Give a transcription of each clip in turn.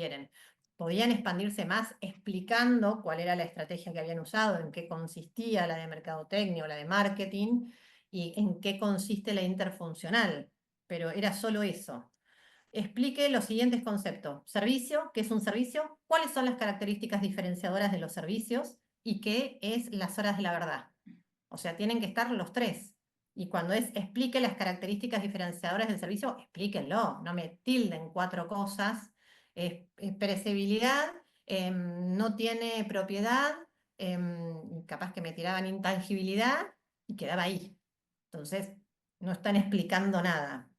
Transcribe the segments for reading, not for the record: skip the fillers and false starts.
quieren. Podían expandirse más explicando cuál era la estrategia que habían usado, en qué consistía la de mercadotecnia o la de marketing, y en qué consiste la interfuncional, pero era solo eso. Explique los siguientes conceptos. Servicio, ¿qué es un servicio? ¿Cuáles son las características diferenciadoras de los servicios? ¿Y qué es las horas de la verdad? O sea, tienen que estar los tres. Y cuando es explique las características diferenciadoras del servicio, explíquenlo, no me tilden cuatro cosas. Es perecibilidad, no tiene propiedad, capaz que me tiraban intangibilidad y quedaba ahí. Entonces, no están explicando nada.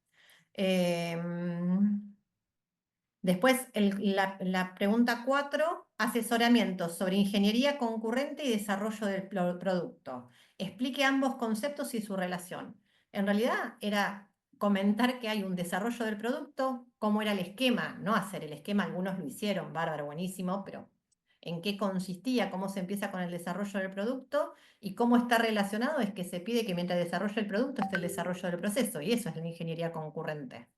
Después, la pregunta 4, asesoramiento sobre ingeniería concurrente y desarrollo del producto. Explique ambos conceptos y su relación. En realidad era comentar que hay un desarrollo del producto, cómo era el esquema, no hacer el esquema, algunos lo hicieron, bárbaro, buenísimo, pero en qué consistía, cómo se empieza con el desarrollo del producto y cómo está relacionado es que se pide que mientras desarrolla el producto esté el desarrollo del proceso, y eso es la ingeniería concurrente.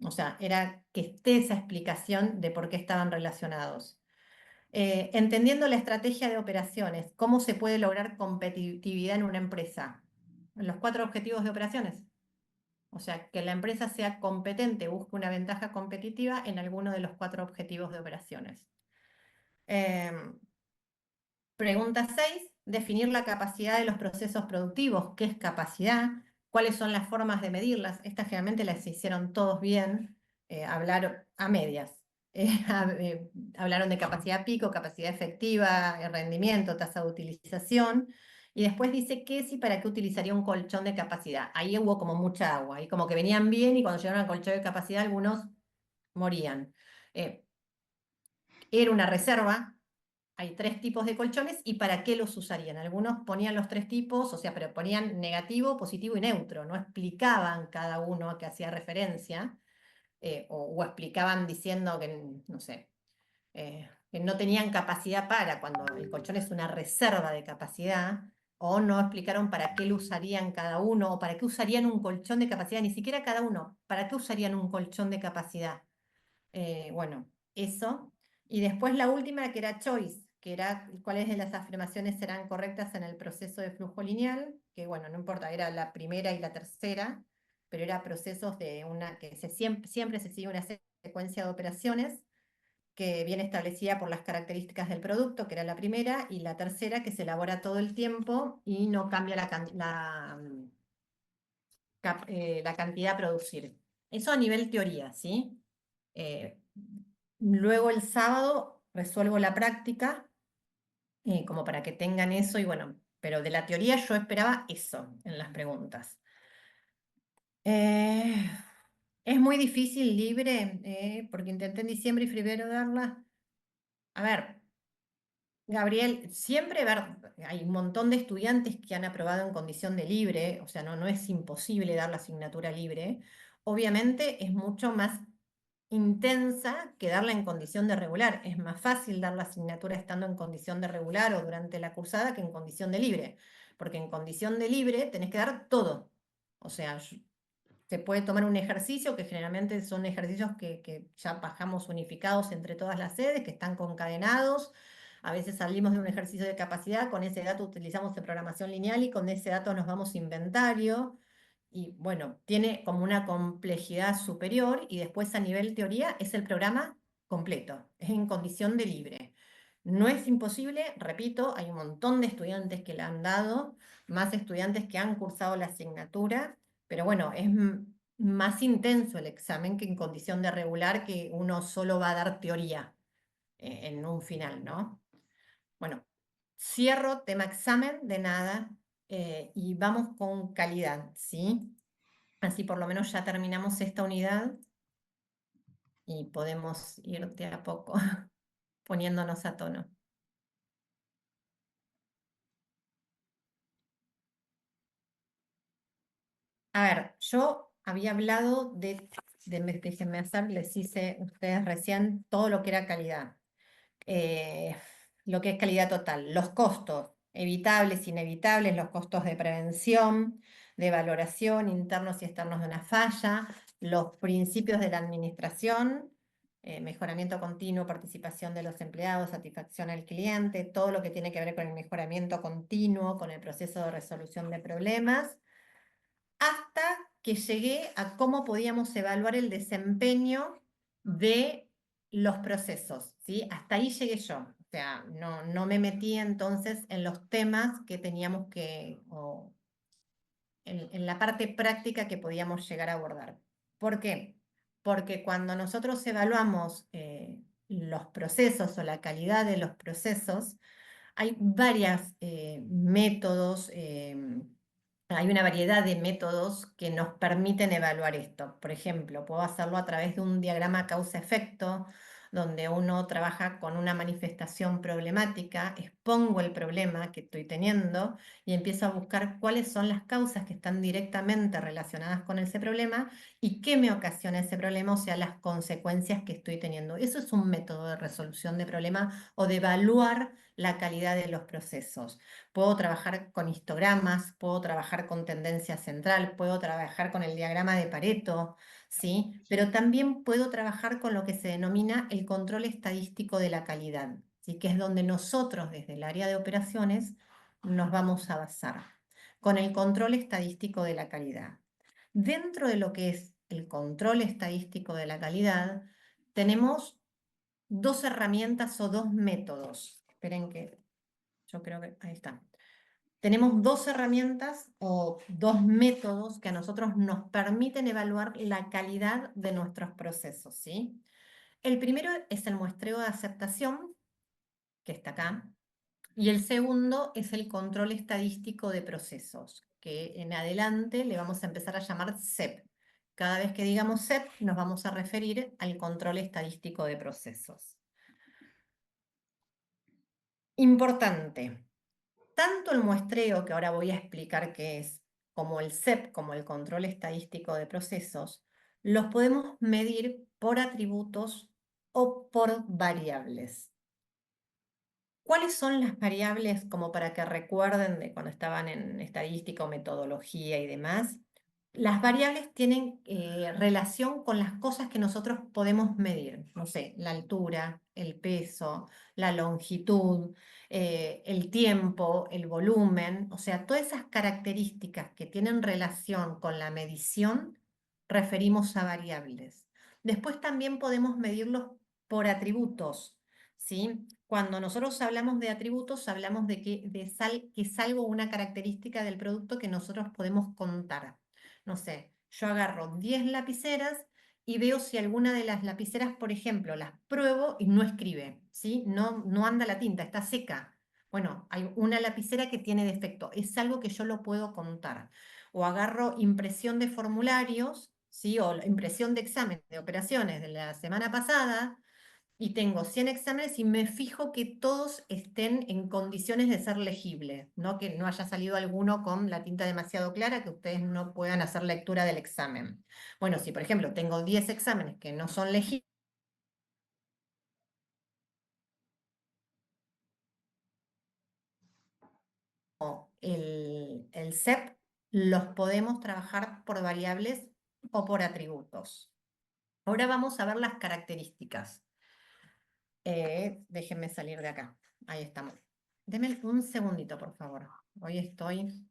O sea, era que esté esa explicación de por qué estaban relacionados. Entendiendo la estrategia de operaciones, ¿cómo se puede lograr competitividad en una empresa? Los 4 objetivos de operaciones. O sea, que la empresa sea competente, busque una ventaja competitiva en alguno de los 4 objetivos de operaciones. Pregunta 6, definir la capacidad de los procesos productivos. ¿Qué es capacidad? ¿Cuáles son las formas de medirlas? Estas generalmente las hicieron todos bien, hablar a medias. Hablaron de capacidad pico, capacidad efectiva, rendimiento, tasa de utilización, y después dice qué es y para qué utilizaría un colchón de capacidad. Ahí hubo como mucha agua, y como que venían bien y cuando llegaron al colchón de capacidad algunos morían. Era una reserva. Hay 3 tipos de colchones y para qué los usarían. Algunos ponían los 3 tipos, o sea, pero ponían negativo, positivo y neutro, no explicaban cada uno a qué hacía referencia, o explicaban diciendo que, no sé, que no tenían capacidad para, cuando el colchón es una reserva de capacidad, o no explicaron para qué lo usarían cada uno, o para qué usarían un colchón de capacidad, ni siquiera cada uno, para qué usarían un colchón de capacidad. Bueno, eso. Y después la última, que era choice, que era cuáles de las afirmaciones serán correctas en el proceso de flujo lineal, que bueno, no importa, era la primera y la tercera, pero era procesos de una, que siempre se sigue una secuencia de operaciones que viene establecida por las características del producto, que era la primera, y la tercera, que se elabora todo el tiempo y no cambia la cantidad a producir. Eso a nivel teoría, ¿sí? Eh, Luego el sábado resuelvo la práctica, como para que tengan eso, y bueno, pero de la teoría yo esperaba eso en las preguntas. Es muy difícil libre, porque intenté en diciembre y febrero darla. A ver, Gabriel, siempre hay un montón de estudiantes que han aprobado en condición de libre, o sea, no es imposible dar la asignatura libre. Obviamente es mucho más intensa que darla en condición de regular. Es más fácil dar la asignatura estando en condición de regular o durante la cursada que en condición de libre, porque en condición de libre tenés que dar todo. O sea, se puede tomar un ejercicio, que generalmente son ejercicios que ya bajamos unificados entre todas las sedes, que están concadenados. A veces salimos de un ejercicio de capacidad, con ese dato utilizamos de programación lineal y con ese dato nos vamos a inventario. Y bueno, tiene como una complejidad superior y después a nivel teoría es el programa completo, es en condición de libre. No es imposible, repito, hay un montón de estudiantes que la han dado, más estudiantes que han cursado la asignatura, pero bueno, es más intenso el examen que en condición de regular, que uno solo va a dar teoría en un final, ¿no? Bueno, cierro tema examen de nada, y vamos con calidad, ¿sí? Así por lo menos ya terminamos esta unidad y podemos ir de a poco poniéndonos a tono. A ver, yo había hablado déjenme hacer, les hice ustedes recién todo lo que era calidad. Eh, lo que es calidad total, los costos evitables, inevitables, los costos de prevención, de valoración, internos y externos de una falla, los principios de la administración, mejoramiento continuo, participación de los empleados, satisfacción al cliente, todo lo que tiene que ver con el mejoramiento continuo, con el proceso de resolución de problemas, hasta que llegué a cómo podíamos evaluar el desempeño de los procesos, ¿sí? Hasta ahí llegué yo. O sea, no me metí entonces en los temas que teníamos que, o en la parte práctica que podíamos llegar a abordar. ¿Por qué? Porque cuando nosotros evaluamos los procesos o la calidad de los procesos, hay varios métodos, hay una variedad de métodos que nos permiten evaluar esto. Por ejemplo, puedo hacerlo a través de un diagrama causa-efecto, donde uno trabaja con una manifestación problemática, expongo el problema que estoy teniendo y empiezo a buscar cuáles son las causas que están directamente relacionadas con ese problema y qué me ocasiona ese problema, o sea, las consecuencias que estoy teniendo. Eso es un método de resolución de problema o de evaluar la calidad de los procesos. Puedo trabajar con histogramas, puedo trabajar con tendencia central, puedo trabajar con el diagrama de Pareto, ¿sí? Pero también puedo trabajar con lo que se denomina el control estadístico de la calidad, ¿sí? Que es donde nosotros desde el área de operaciones nos vamos a basar, con el control estadístico de la calidad. Dentro de lo que es el control estadístico de la calidad, tenemos dos herramientas o dos métodos. Esperen que yo creo que ahí está. Tenemos dos herramientas o dos métodos que a nosotros nos permiten evaluar la calidad de nuestros procesos, ¿sí? El primero es el muestreo de aceptación, que está acá, y el segundo es el control estadístico de procesos, que en adelante le vamos a empezar a llamar CEP. Cada vez que digamos CEP nos vamos a referir al control estadístico de procesos. Importante. Tanto el muestreo, que ahora voy a explicar qué es, como el CEP, como el control estadístico de procesos, los podemos medir por atributos o por variables. ¿Cuáles son las variables como para que recuerden de cuando estaban en estadística o metodología y demás? Las variables tienen relación con las cosas que nosotros podemos medir, no sé, la altura, el peso, la longitud, el tiempo, el volumen, o sea, todas esas características que tienen relación con la medición, referimos a variables. Después también podemos medirlos por atributos, ¿sí? Cuando nosotros hablamos de atributos, hablamos de que es algo, una característica del producto que nosotros podemos contar. No sé, yo agarro 10 lapiceras y veo si alguna de las lapiceras, por ejemplo, las pruebo y no escribe, ¿sí? No anda la tinta, está seca. Bueno, hay una lapicera que tiene defecto, es algo que yo lo puedo contar. O agarro impresión de formularios, ¿sí? O la impresión de examen de operaciones de la semana pasada y tengo 100 exámenes y me fijo que todos estén en condiciones de ser legibles, ¿no? Que no haya salido alguno con la tinta demasiado clara, que ustedes no puedan hacer lectura del examen. Bueno, si por ejemplo tengo 10 exámenes que no son legibles, el CEP los podemos trabajar por variables o por atributos. Ahora vamos a ver las características. Déjenme salir de acá. Ahí estamos. Denme un segundito, por favor. Hoy estoy...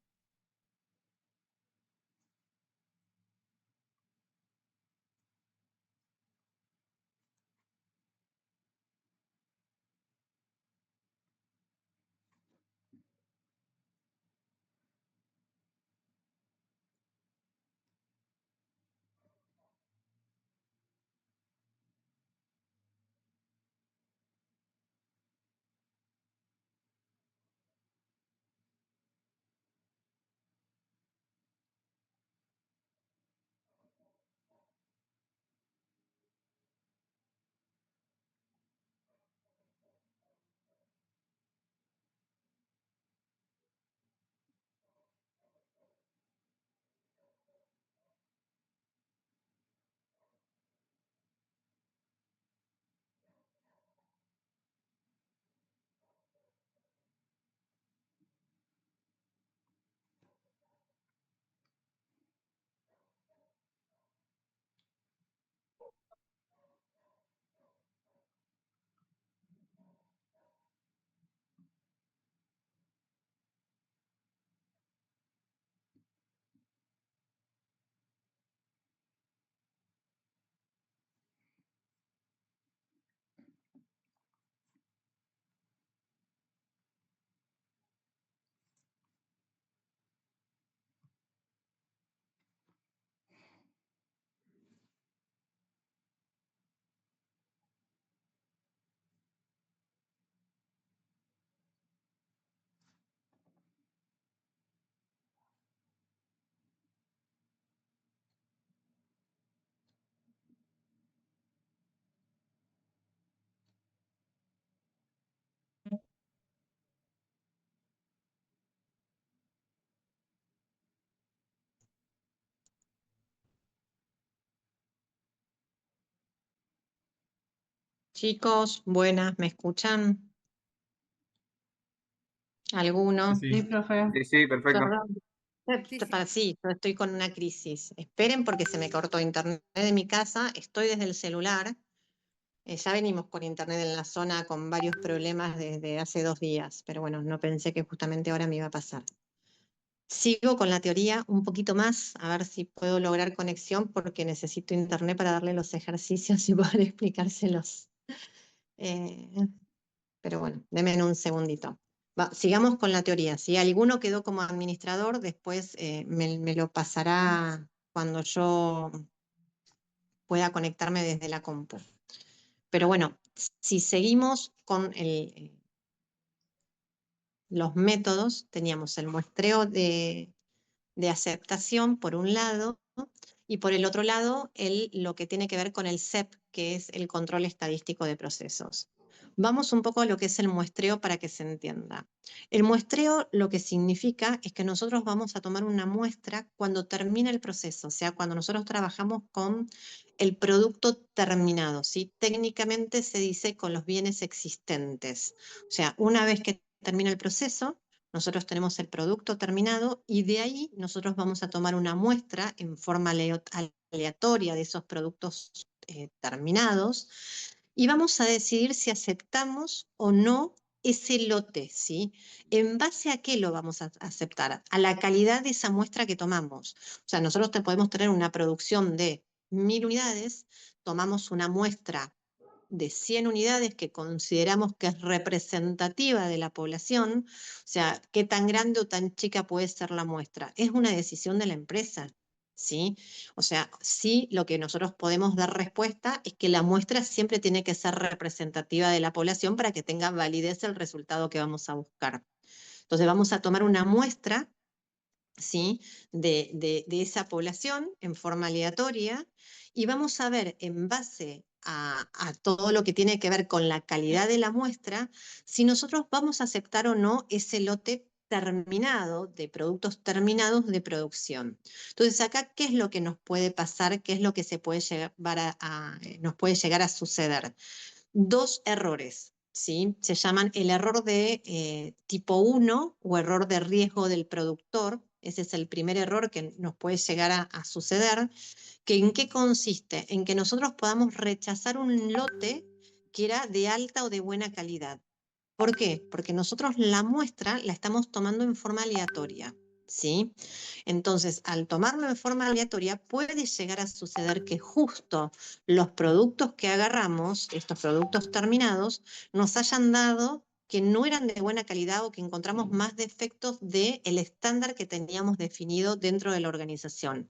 Chicos, buenas, ¿me escuchan? ¿Alguno? Sí, Sí, profe. sí, sí, perfecto. Perdón. Sí, sí. Sí, yo estoy con una crisis. Esperen porque se me cortó internet de mi casa, estoy desde el celular. Ya venimos con internet en la zona con varios problemas desde hace 2 días, pero bueno, no pensé que justamente ahora me iba a pasar. Sigo con la teoría un poquito más, a ver si puedo lograr conexión porque necesito internet para darle los ejercicios y poder explicárselos. Eh, pero bueno, denme un segundito. Sigamos con la teoría. Si alguno quedó como administrador, después me lo pasará cuando yo pueda conectarme desde la compu. Pero bueno, si seguimos con los métodos, teníamos el muestreo de aceptación por un lado, ¿no? Y por el otro lado, lo que tiene que ver con el CEP, que es el control estadístico de procesos. Vamos un poco a lo que es el muestreo para que se entienda. El muestreo lo que significa es que nosotros vamos a tomar una muestra cuando termina el proceso, o sea, cuando nosotros trabajamos con el producto terminado, ¿sí? Técnicamente se dice con los bienes existentes. O sea, una vez que termina el proceso, nosotros tenemos el producto terminado y de ahí nosotros vamos a tomar una muestra en forma aleatoria de esos productos terminados y vamos a decidir si aceptamos o no ese lote, ¿sí? ¿En base a qué lo vamos a aceptar? A la calidad de esa muestra que tomamos. O sea, nosotros podemos tener una producción de 1000 unidades, tomamos una muestra de 100 unidades que consideramos que es representativa de la población, o sea, qué tan grande o tan chica puede ser la muestra. Es una decisión de la empresa, ¿sí? O sea, sí, lo que nosotros podemos dar respuesta es que la muestra siempre tiene que ser representativa de la población para que tenga validez el resultado que vamos a buscar. Entonces vamos a tomar una muestra, ¿sí? de esa población en forma aleatoria y vamos a ver en base a todo lo que tiene que ver con la calidad de la muestra, si nosotros vamos a aceptar o no ese lote terminado, de productos terminados de producción. Entonces acá, ¿qué es lo que nos puede pasar? ¿Qué es lo que se puede nos puede llegar a suceder? Dos errores, ¿sí? Se llaman el error de tipo 1 o error de riesgo del productor. Ese es el primer error que nos puede llegar a suceder. ¿En qué consiste? En que nosotros podamos rechazar un lote que era de alta o de buena calidad. ¿Por qué? Porque nosotros la muestra la estamos tomando en forma aleatoria, ¿sí? Entonces, al tomarlo en forma aleatoria, puede llegar a suceder que justo los productos que agarramos, estos productos terminados, nos hayan dado que no eran de buena calidad o que encontramos más defectos del estándar que teníamos definido dentro de la organización.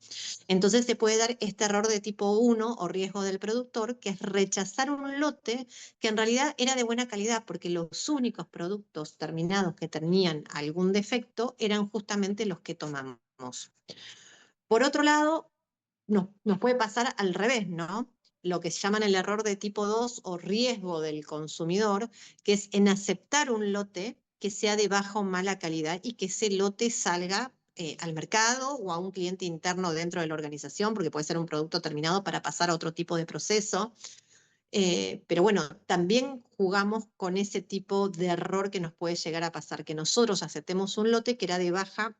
Entonces se puede dar este error de tipo 1 o riesgo del productor, que es rechazar un lote que en realidad era de buena calidad, porque los únicos productos terminados que tenían algún defecto eran justamente los que tomamos. Por otro lado, nos puede pasar al revés, ¿no? Lo que se llaman el error de tipo 2 o riesgo del consumidor, que es en aceptar un lote que sea de baja o mala calidad y que ese lote salga al mercado o a un cliente interno dentro de la organización, porque puede ser un producto terminado para pasar a otro tipo de proceso. Pero bueno, también jugamos con ese tipo de error que nos puede llegar a pasar, que nosotros aceptemos un lote que era de baja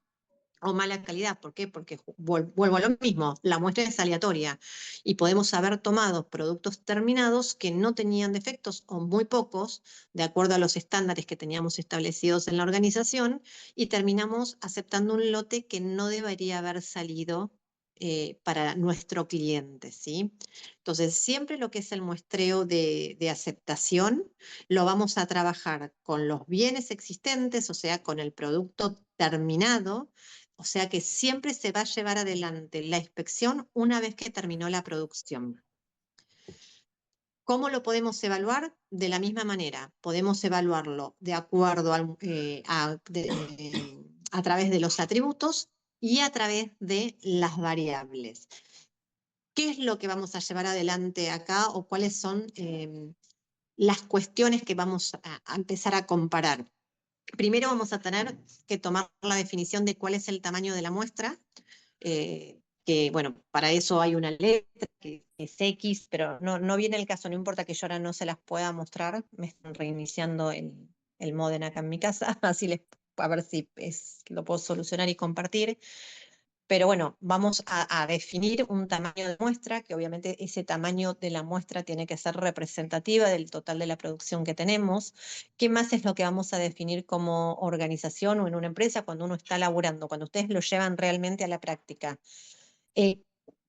o mala calidad. ¿Por qué? Porque vuelvo a lo mismo, la muestra es aleatoria y podemos haber tomado productos terminados que no tenían defectos o muy pocos, de acuerdo a los estándares que teníamos establecidos en la organización, y terminamos aceptando un lote que no debería haber salido para nuestro cliente, ¿sí? Entonces, siempre lo que es el muestreo de aceptación lo vamos a trabajar con los bienes existentes, o sea, con el producto terminado, o sea que siempre se va a llevar adelante la inspección una vez que terminó la producción. ¿Cómo lo podemos evaluar? De la misma manera, podemos evaluarlo de acuerdo a través de los atributos y a través de las variables. ¿Qué es lo que vamos a llevar adelante acá o cuáles son las cuestiones que vamos a empezar a comparar? Primero vamos a tener que tomar la definición de cuál es el tamaño de la muestra. que bueno, para eso hay una letra que es X, pero no viene el caso, no importa que yo ahora no se las pueda mostrar, me están reiniciando el módem acá en mi casa, así a ver si lo puedo solucionar y compartir. Pero bueno, vamos a definir un tamaño de muestra, que obviamente ese tamaño de la muestra tiene que ser representativa del total de la producción que tenemos. ¿Qué más es lo que vamos a definir como organización o en una empresa cuando uno está laburando, cuando ustedes lo llevan realmente a la práctica? Eh,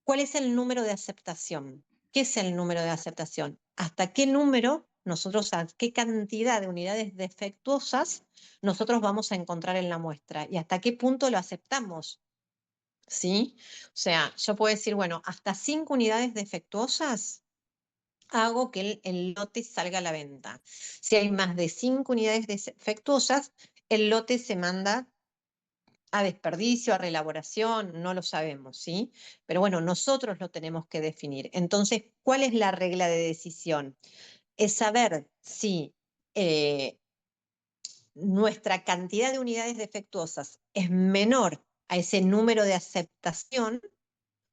¿Cuál es el número de aceptación? ¿Qué es el número de aceptación? ¿Hasta qué número nosotros, a qué cantidad de unidades defectuosas nosotros vamos a encontrar en la muestra? ¿Y hasta qué punto lo aceptamos? ¿Sí? O sea, yo puedo decir, bueno, hasta 5 unidades defectuosas hago que el lote salga a la venta. Si hay más de 5 unidades defectuosas, el lote se manda a desperdicio, a reelaboración, no lo sabemos, ¿sí? Pero bueno, nosotros lo tenemos que definir. Entonces, ¿cuál es la regla de decisión? Es saber si nuestra cantidad de unidades defectuosas es menor a ese número de aceptación,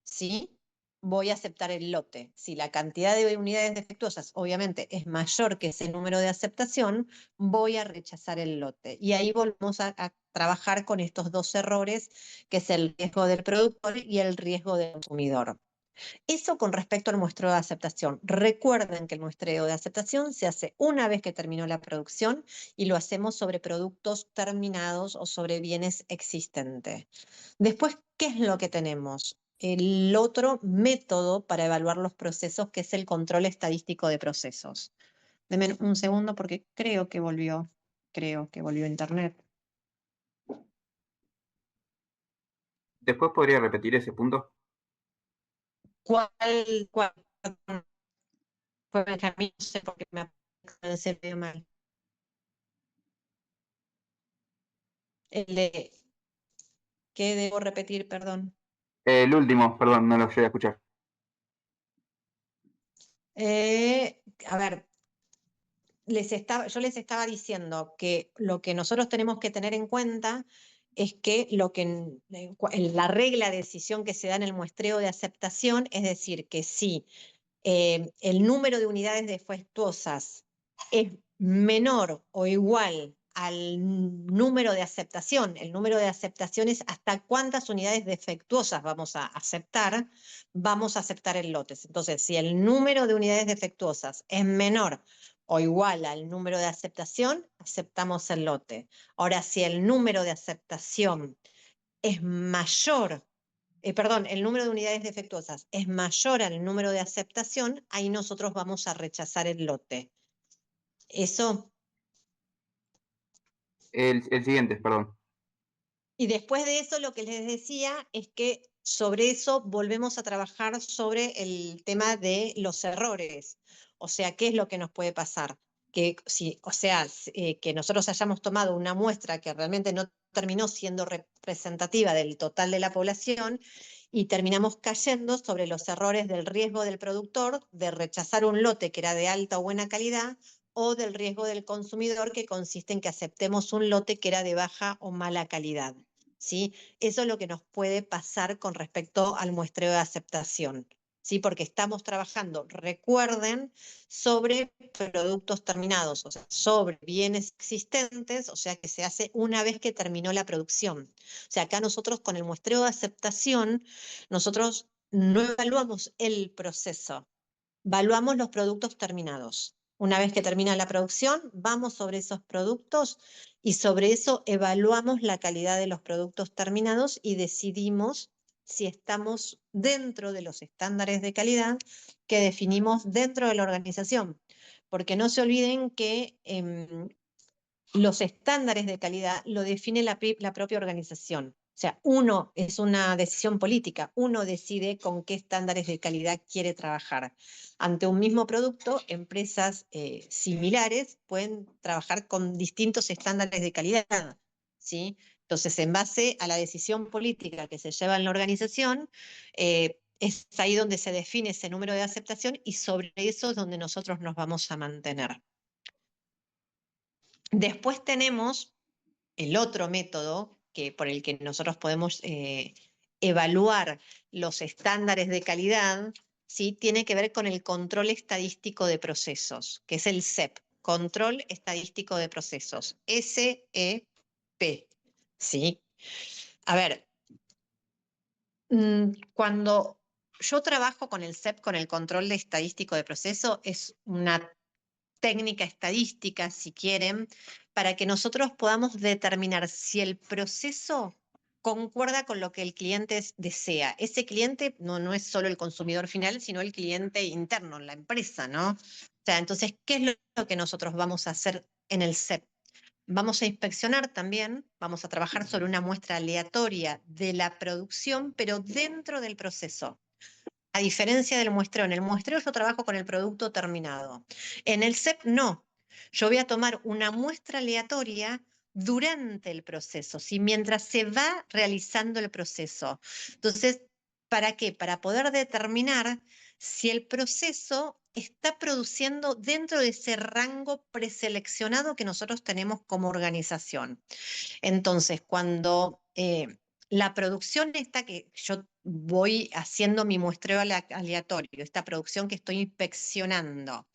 ¿sí? Voy a aceptar el lote. Si la cantidad de unidades defectuosas obviamente es mayor que ese número de aceptación, voy a rechazar el lote. Y ahí volvemos a trabajar con estos dos errores, que es el riesgo del productor y el riesgo del consumidor. Eso con respecto al muestreo de aceptación. Recuerden que el muestreo de aceptación se hace una vez que terminó la producción y lo hacemos sobre productos terminados o sobre bienes existentes. Después, ¿qué es lo que tenemos? El otro método para evaluar los procesos, que es el control estadístico de procesos. Denme un segundo porque creo que volvió Internet. Después podría repetir ese punto. ¿Cuál fue Benjamín? No sé por qué me aparece medio mal. El de, ¿qué debo repetir? Perdón. El último, perdón, no lo llegué a escuchar. A ver, yo les estaba diciendo que lo que nosotros tenemos que tener en cuenta es que la regla de decisión que se da en el muestreo de aceptación, es decir, que si el número de unidades defectuosas es menor o igual al número de aceptación, el número de aceptación es hasta cuántas unidades defectuosas vamos a aceptar el lote. Entonces, si el número de unidades defectuosas es menor o igual al número de aceptación, aceptamos el lote. Ahora, si el número de aceptación es mayor, perdón, el número de unidades defectuosas es mayor al número de aceptación, ahí nosotros vamos a rechazar el lote. Eso. El siguiente, perdón. Y después de eso, lo que les decía es que sobre eso volvemos a trabajar sobre el tema de los errores. O sea, ¿qué es lo que nos puede pasar? Que que nosotros hayamos tomado una muestra que realmente no terminó siendo representativa del total de la población y terminamos cayendo sobre los errores del riesgo del productor de rechazar un lote que era de alta o buena calidad, o del riesgo del consumidor, que consiste en que aceptemos un lote que era de baja o mala calidad, ¿sí? Eso es lo que nos puede pasar con respecto al muestreo de aceptación, ¿sí? Porque estamos trabajando, recuerden, sobre productos terminados, o sea, sobre bienes existentes, o sea, que se hace una vez que terminó la producción. O sea, acá nosotros con el muestreo de aceptación, nosotros no evaluamos el proceso, evaluamos los productos terminados. Una vez que termina la producción, vamos sobre esos productos y sobre eso evaluamos la calidad de los productos terminados y decidimos si estamos dentro de los estándares de calidad que definimos dentro de la organización. Porque no se olviden que los estándares de calidad lo define la propia organización. O sea, uno es una decisión política, uno decide con qué estándares de calidad quiere trabajar. Ante un mismo producto, empresas similares pueden trabajar con distintos estándares de calidad, ¿sí? Entonces, en base a la decisión política que se lleva en la organización, es ahí donde se define ese número de aceptación y sobre eso es donde nosotros nos vamos a mantener. Después tenemos el otro método por el que nosotros podemos evaluar los estándares de calidad, ¿sí? Tiene que ver con el control estadístico de procesos, que es el SEP, Control Estadístico de Procesos, SEP, ¿sí? A ver, cuando yo trabajo con el SEP, con el control estadístico de proceso, es una técnica estadística, si quieren, para que nosotros podamos determinar si el proceso concuerda con lo que el cliente desea. Ese cliente no es solo el consumidor final, sino el cliente interno, la empresa, ¿no? O sea, entonces, ¿qué es lo que nosotros vamos a hacer en el SEP? Vamos a inspeccionar también, vamos a trabajar sobre una muestra aleatoria de la producción, pero dentro del proceso. A diferencia del muestreo, en el muestreo yo trabajo con el producto terminado. En el SEP no. Yo voy a tomar una muestra aleatoria durante el proceso, ¿sí? Mientras se va realizando el proceso. Entonces, ¿para qué? Para poder determinar si el proceso está produciendo dentro de ese rango preseleccionado que nosotros tenemos como organización. Entonces, cuando la producción está que yo voy haciendo mi muestreo aleatorio, esta producción que estoy inspeccionando,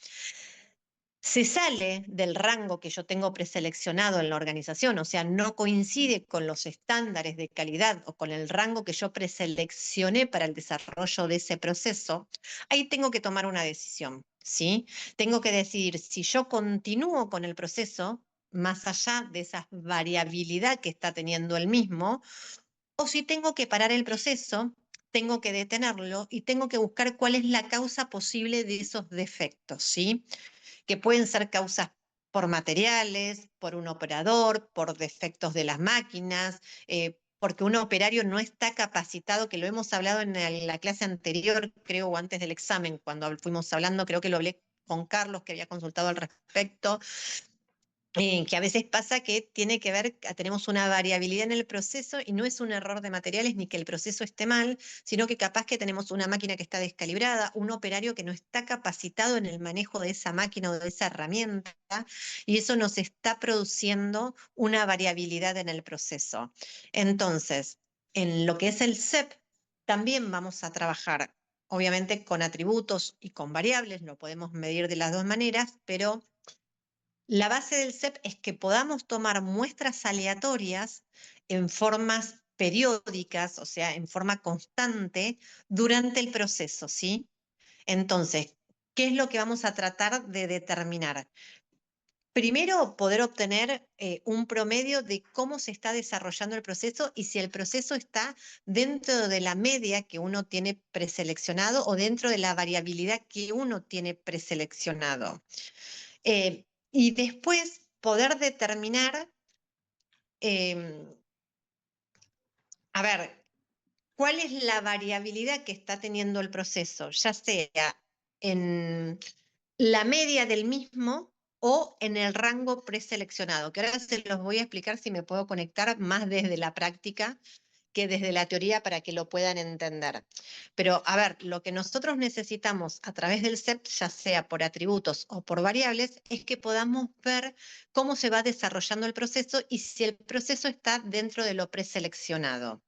se sale del rango que yo tengo preseleccionado en la organización, o sea, no coincide con los estándares de calidad o con el rango que yo preseleccioné para el desarrollo de ese proceso, ahí tengo que tomar una decisión, ¿sí? Tengo que decidir si yo continúo con el proceso más allá de esa variabilidad que está teniendo el mismo, o si tengo que parar el proceso, tengo que detenerlo y tengo que buscar cuál es la causa posible de esos defectos, ¿sí? Que pueden ser causas por materiales, por un operador, por defectos de las máquinas, porque un operario no está capacitado, que lo hemos hablado en la clase anterior, creo, o antes del examen, cuando fuimos hablando, creo que lo hablé con Carlos, que había consultado al respecto, que a veces pasa que tiene que ver, tenemos una variabilidad en el proceso y no es un error de materiales ni que el proceso esté mal, sino que capaz que tenemos una máquina que está descalibrada, un operario que no está capacitado en el manejo de esa máquina o de esa herramienta, y eso nos está produciendo una variabilidad en el proceso. Entonces, en lo que es el SEP, también vamos a trabajar, obviamente, con atributos y con variables, lo podemos medir de las dos maneras, pero la base del SEP es que podamos tomar muestras aleatorias en formas periódicas, o sea, en forma constante, durante el proceso, ¿sí? Entonces, ¿qué es lo que vamos a tratar de determinar? Primero, poder obtener un promedio de cómo se está desarrollando el proceso y si el proceso está dentro de la media que uno tiene preseleccionado o dentro de la variabilidad que uno tiene preseleccionado. Y después poder determinar, em, a ver, cuál es la variabilidad que está teniendo el proceso, ya sea en la media del mismo o en el rango preseleccionado, que ahora se los voy a explicar si me puedo conectar más desde la práctica que desde la teoría para que lo puedan entender. Pero, a ver, lo que nosotros necesitamos a través del SEP, ya sea por atributos o por variables, es que podamos ver cómo se va desarrollando el proceso y si el proceso está dentro de lo preseleccionado.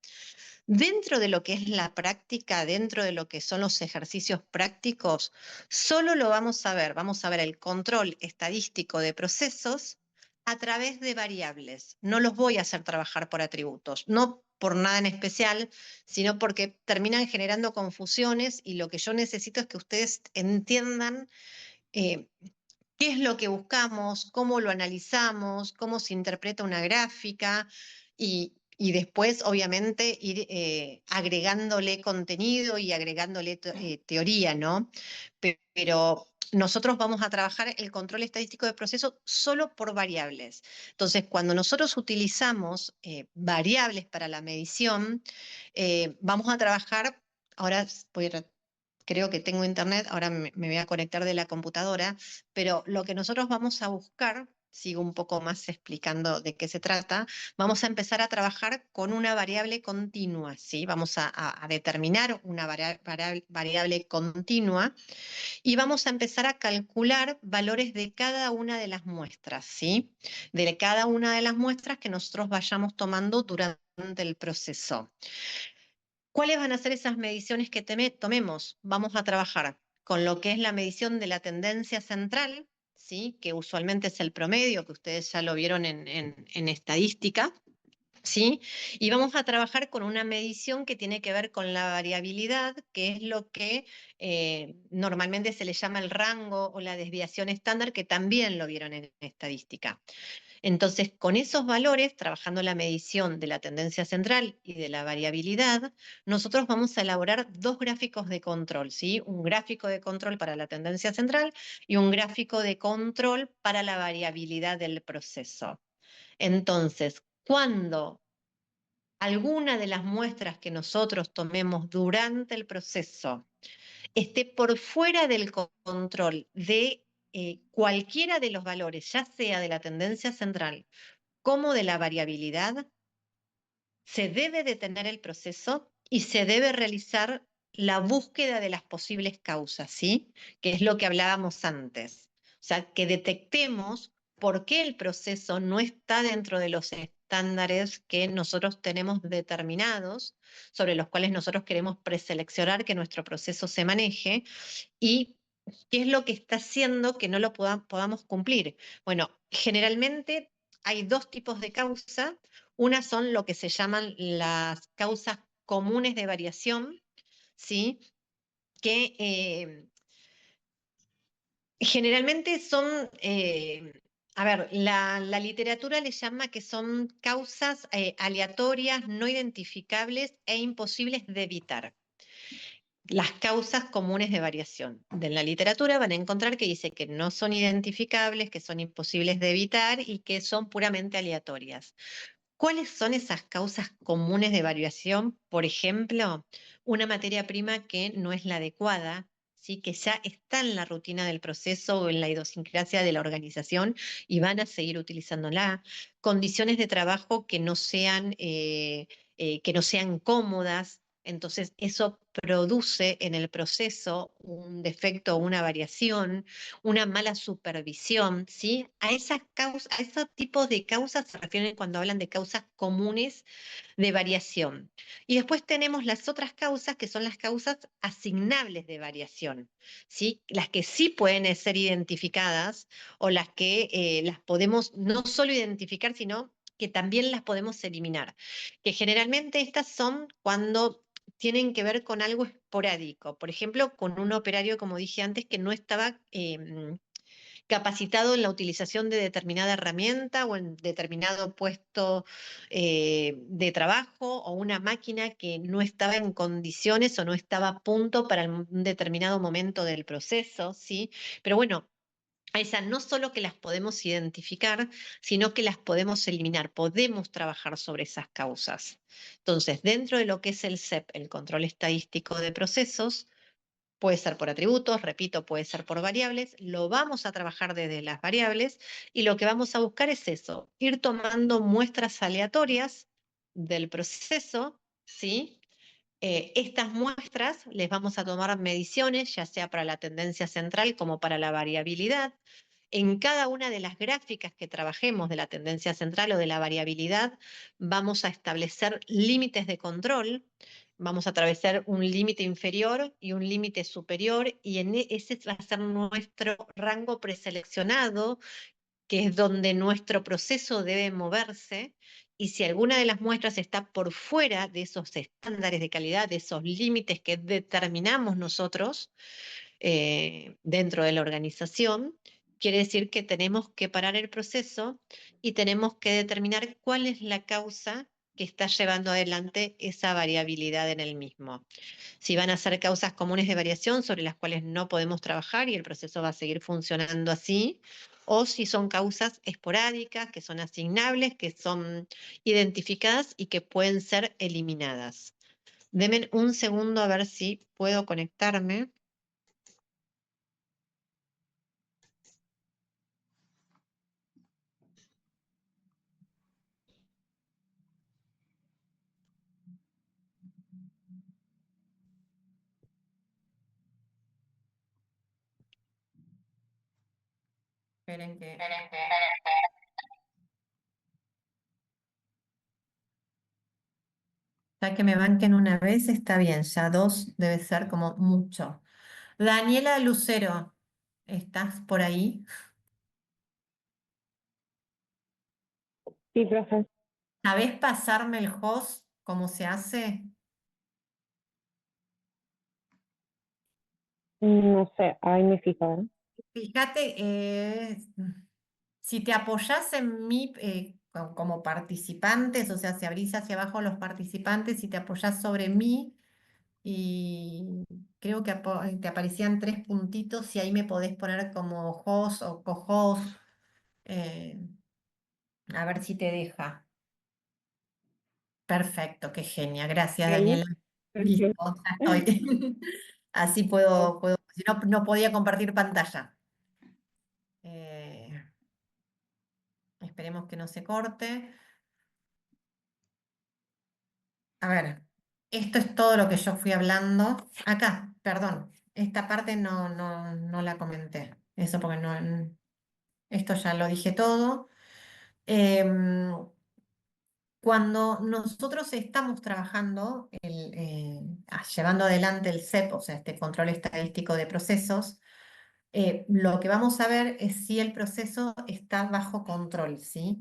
Dentro de lo que es la práctica, dentro de lo que son los ejercicios prácticos, solo lo vamos a ver el control estadístico de procesos a través de variables. No los voy a hacer trabajar por atributos, no por nada en especial, sino porque terminan generando confusiones y lo que yo necesito es que ustedes entiendan eh, qué es lo que buscamos, cómo lo analizamos, cómo se interpreta una gráfica y después, obviamente, ir agregándole contenido y agregándole teoría, ¿no? Pero nosotros vamos a trabajar el control estadístico de proceso solo por variables. Entonces, cuando nosotros utilizamos variables para la medición, vamos a trabajar, ahora creo que tengo internet, ahora me voy a conectar de la computadora, pero lo que nosotros vamos a buscar, sigo un poco más explicando de qué se trata, vamos a empezar a trabajar con una variable continua, ¿sí? Vamos a determinar una variable continua y vamos a empezar a calcular valores de cada una de las muestras, ¿sí? De cada una de las muestras que nosotros vayamos tomando durante el proceso. ¿Cuáles van a ser esas mediciones que tomemos? Vamos a trabajar con lo que es la medición de la tendencia central, ¿sí? Que usualmente es el promedio, que ustedes ya lo vieron en estadística, ¿sí? Y vamos a trabajar con una medición que tiene que ver con la variabilidad, que es lo que normalmente se le llama el rango o la desviación estándar, que también lo vieron en estadística. Entonces, con esos valores, trabajando la medición de la tendencia central y de la variabilidad, nosotros vamos a elaborar dos gráficos de control, ¿sí? Un gráfico de control para la tendencia central y un gráfico de control para la variabilidad del proceso. Entonces, cuando alguna de las muestras que nosotros tomemos durante el proceso esté por fuera del control de cualquiera de los valores, ya sea de la tendencia central como de la variabilidad, se debe detener el proceso y se debe realizar la búsqueda de las posibles causas, ¿sí? Que es lo que hablábamos antes. O sea, que detectemos por qué el proceso no está dentro de los estándares que nosotros tenemos determinados, sobre los cuales nosotros queremos preseleccionar que nuestro proceso se maneje, y qué es lo que está haciendo que no lo podamos cumplir. Bueno, generalmente hay dos tipos de causa. Una son lo que se llaman las causas comunes de variación, ¿sí? Que generalmente son, a ver, la literatura le llama que son causas aleatorias, no identificables e imposibles de evitar. Las causas comunes de variación. De la literatura van a encontrar que dice que no son identificables, que son imposibles de evitar y que son puramente aleatorias. ¿Cuáles son esas causas comunes de variación? Por ejemplo, una materia prima que no es la adecuada, ¿sí? Que ya está en la rutina del proceso o en la idiosincrasia de la organización y van a seguir utilizándola. Condiciones de trabajo que no sean cómodas. Entonces, eso produce en el proceso un defecto o una variación, una mala supervisión, ¿sí? A esas causas, a esos tipos de causas se refieren cuando hablan de causas comunes de variación. Y después tenemos las otras causas que son las causas asignables de variación, ¿sí? Las que sí pueden ser identificadas o las que las podemos no solo identificar, sino que también las podemos eliminar. Que generalmente estas son cuando tienen que ver con algo esporádico, por ejemplo, con un operario, como dije antes, que no estaba capacitado en la utilización de determinada herramienta o en determinado puesto de trabajo, o una máquina que no estaba en condiciones o no estaba a punto para un determinado momento del proceso, ¿sí? Pero bueno, a esas no solo que las podemos identificar, sino que las podemos eliminar, podemos trabajar sobre esas causas. Entonces, dentro de lo que es el CEP, el control estadístico de procesos, puede ser por atributos, repito, puede ser por variables, lo vamos a trabajar desde las variables y lo que vamos a buscar es eso, ir tomando muestras aleatorias del proceso, ¿sí? Estas muestras les vamos a tomar mediciones, ya sea para la tendencia central como para la variabilidad. En cada una de las gráficas que trabajemos de la tendencia central o de la variabilidad, vamos a establecer límites de control, vamos a atravesar un límite inferior y un límite superior, y ese va a ser nuestro rango preseleccionado, que es donde nuestro proceso debe moverse, y si alguna de las muestras está por fuera de esos estándares de calidad, de esos límites que determinamos nosotros dentro de la organización, quiere decir que tenemos que parar el proceso y tenemos que determinar cuál es la causa que está llevando adelante esa variabilidad en el mismo. Si van a ser causas comunes de variación sobre las cuales no podemos trabajar y el proceso va a seguir funcionando así, o si son causas esporádicas, que son asignables, que son identificadas y que pueden ser eliminadas. Denme un segundo a ver si puedo conectarme. Esperen que... Ya que me banquen una vez está bien, ya dos debe ser como mucho. Daniela Lucero, ¿estás por ahí? Sí, profe. ¿Sabés pasarme el host? ¿Cómo se hace? No sé, ahí me fijo, ¿eh? Fíjate, si te apoyas en mí como participantes, o sea, si abrís hacia abajo los participantes y te apoyas sobre mí, y creo que te aparecían tres puntitos y ahí me podés poner como host o co-host, eh, a ver si te deja. Perfecto, qué genia. Gracias, Ahí. Daniela. Listo, Ujú. ya estoy. Así puedo, si no, no podía compartir pantalla. Eh, esperemos que no se corte. A ver, esto es todo lo que yo fui hablando. Acá, perdón, esta parte no la comenté. Eso porque esto ya lo dije todo. Em, Cuando nosotros estamos trabajando, llevando adelante el CEP, o sea, este control estadístico de procesos, lo que vamos a ver es si el proceso está bajo control, ¿sí?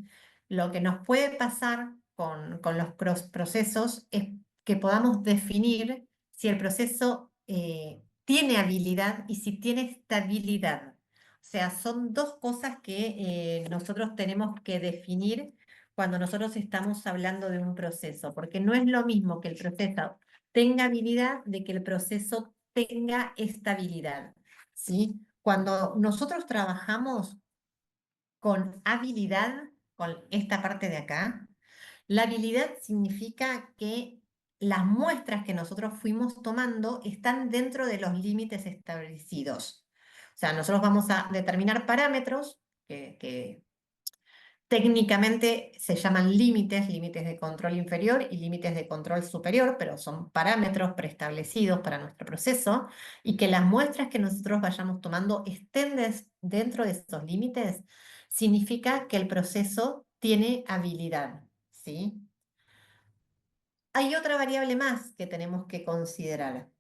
Lo que nos puede pasar con los procesos es que podamos definir si el proceso tiene habilidad y si tiene estabilidad. O sea, son dos cosas que nosotros tenemos que definir cuando nosotros estamos hablando de un proceso, porque no es lo mismo que el proceso tenga habilidad de que el proceso tenga estabilidad, ¿sí? Cuando nosotros trabajamos con habilidad, con esta parte de acá, la habilidad significa que las muestras que nosotros fuimos tomando están dentro de los límites establecidos. O sea, nosotros vamos a determinar parámetros que técnicamente se llaman límites, límites de control inferior y límites de control superior, pero son parámetros preestablecidos para nuestro proceso y que las muestras que nosotros vayamos tomando estén dentro de esos límites, significa que el proceso tiene habilidad, ¿sí? Hay otra variable más que tenemos que considerar,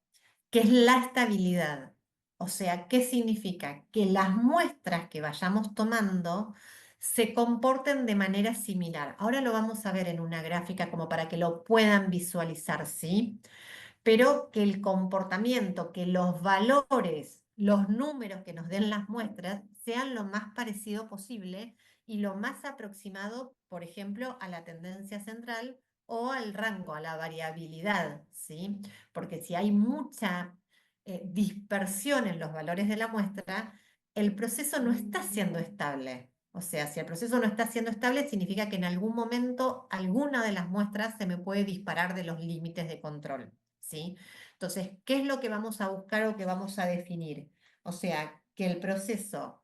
que es la estabilidad. O sea, ¿qué significa? Que las muestras que vayamos tomando se comporten de manera similar. Ahora lo vamos a ver en una gráfica como para que lo puedan visualizar, ¿sí? Pero que el comportamiento, que los valores, los números que nos den las muestras sean lo más parecido posible y lo más aproximado, por ejemplo, a la tendencia central o al rango, a la variabilidad, ¿sí? Porque si hay mucha dispersión en los valores de la muestra, el proceso no está siendo estable. O sea, si el proceso no está siendo estable, significa que en algún momento alguna de las muestras se me puede disparar de los límites de control, ¿sí? Entonces, ¿qué es lo que vamos a buscar o que vamos a definir? O sea, que el proceso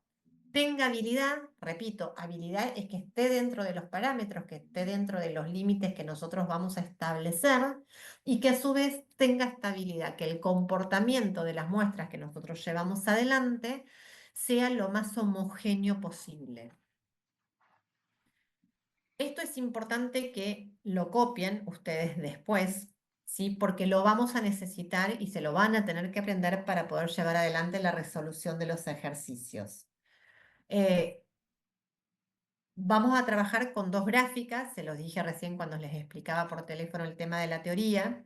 tenga habilidad, repito, habilidad es que esté dentro de los parámetros, que esté dentro de los límites que nosotros vamos a establecer y que a su vez tenga estabilidad, que el comportamiento de las muestras que nosotros llevamos adelante sea lo más homogéneo posible. Esto es importante que lo copien ustedes después, ¿sí? Porque lo vamos a necesitar y se lo van a tener que aprender para poder llevar adelante la resolución de los ejercicios. Vamos a trabajar con dos gráficas, se los dije recién cuando les explicaba por teléfono el tema de la teoría.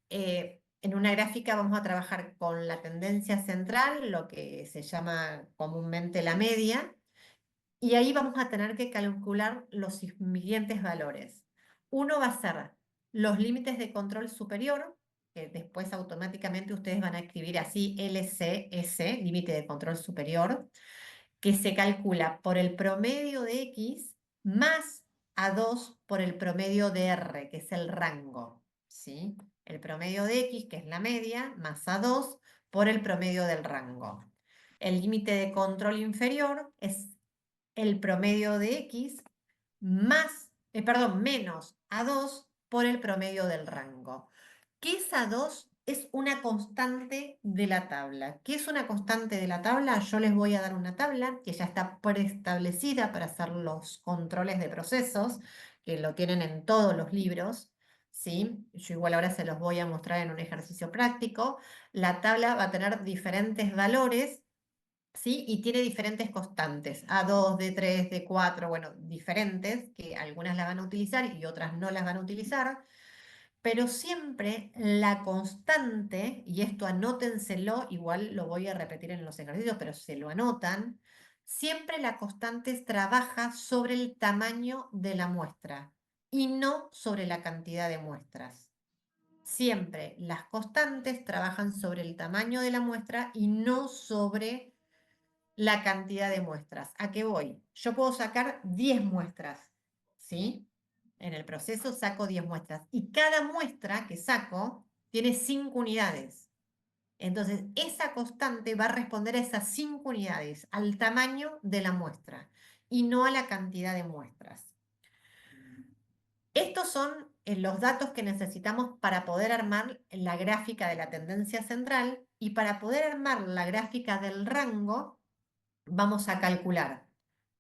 En una gráfica vamos a trabajar con la tendencia central, lo que se llama comúnmente la media, y ahí vamos a tener que calcular los siguientes valores. Uno va a ser los límites de control superior, que después automáticamente ustedes van a escribir así LCS, límite de control superior, que se calcula por el promedio de X más A2 por el promedio de R, que es el rango, ¿sí? El promedio de X, que es la media, más A2 por el promedio del rango. El límite de control inferior es el promedio de X menos A2 por el promedio del rango. ¿Qué es A2? Es una constante de la tabla. ¿Qué es una constante de la tabla? Yo les voy a dar una tabla que ya está preestablecida para hacer los controles de procesos, que lo tienen en todos los libros, ¿sí? Yo igual ahora se los voy a mostrar en un ejercicio práctico. La tabla va a tener diferentes valores, ¿sí? Y tiene diferentes constantes, A2, D3, D4, bueno, diferentes, que algunas las van a utilizar y otras no las van a utilizar, pero siempre la constante, y esto anótenselo, igual lo voy a repetir en los ejercicios, pero se lo anotan, siempre la constante trabaja sobre el tamaño de la muestra y no sobre la cantidad de muestras. Siempre las constantes trabajan sobre el tamaño de la muestra y no sobre la cantidad de muestras. ¿A qué voy? Yo puedo sacar 10 muestras, ¿sí? En el proceso saco 10 muestras y cada muestra que saco tiene 5 unidades. Entonces, esa constante va a responder a esas 5 unidades, al tamaño de la muestra y no a la cantidad de muestras. Estos son los datos que necesitamos para poder armar la gráfica de la tendencia central, y para poder armar la gráfica del rango vamos a calcular,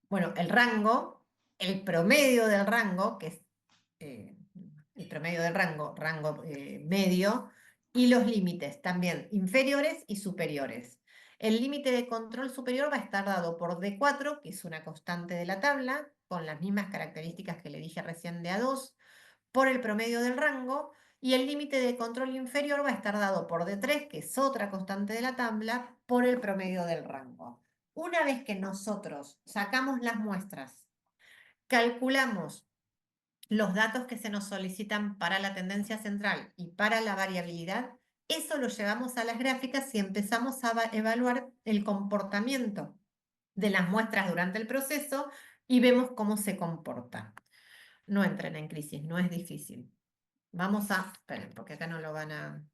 bueno, el rango, el promedio del rango, que es el promedio del rango medio, y los límites también inferiores y superiores. El límite de control superior va a estar dado por D4, que es una constante de la tabla, con las mismas características que le dije recién de A2, por el promedio del rango, y el límite de control inferior va a estar dado por D3, que es otra constante de la tabla, por el promedio del rango. Una vez que nosotros sacamos las muestras, calculamos los datos que se nos solicitan para la tendencia central y para la variabilidad, eso lo llevamos a las gráficas y empezamos a evaluar el comportamiento de las muestras durante el proceso y vemos cómo se comporta. No entren en crisis, no es difícil. Vamos a, esperen, porque acá no lo van a...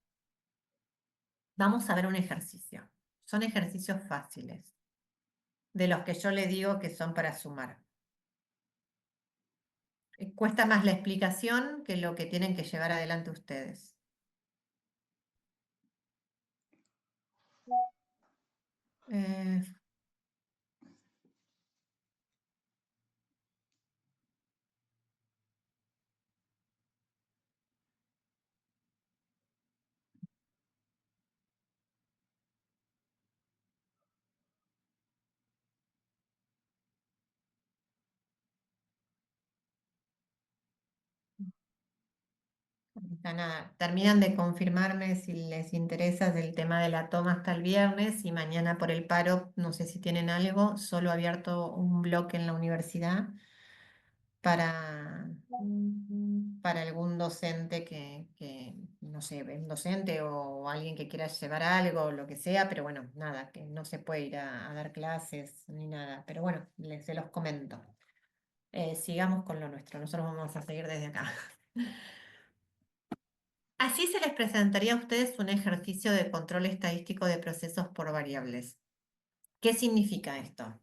Vamos a ver un ejercicio. Son ejercicios fáciles, de los que yo le digo que son para sumar. Cuesta más la explicación que lo que tienen que llevar adelante ustedes. Eh, Nada, terminan de confirmarme si les interesa del tema de la toma hasta el viernes, y mañana por el paro, no sé si tienen algo, solo abierto un bloque en la universidad para algún docente que, no sé, un docente o alguien que quiera llevar algo, lo que sea, pero bueno, nada, que no se puede ir a dar clases ni nada, pero bueno, se los comento. Sigamos con lo nuestro, nosotros vamos a seguir desde acá. Así se les presentaría a ustedes un ejercicio de control estadístico de procesos por variables. ¿Qué significa esto?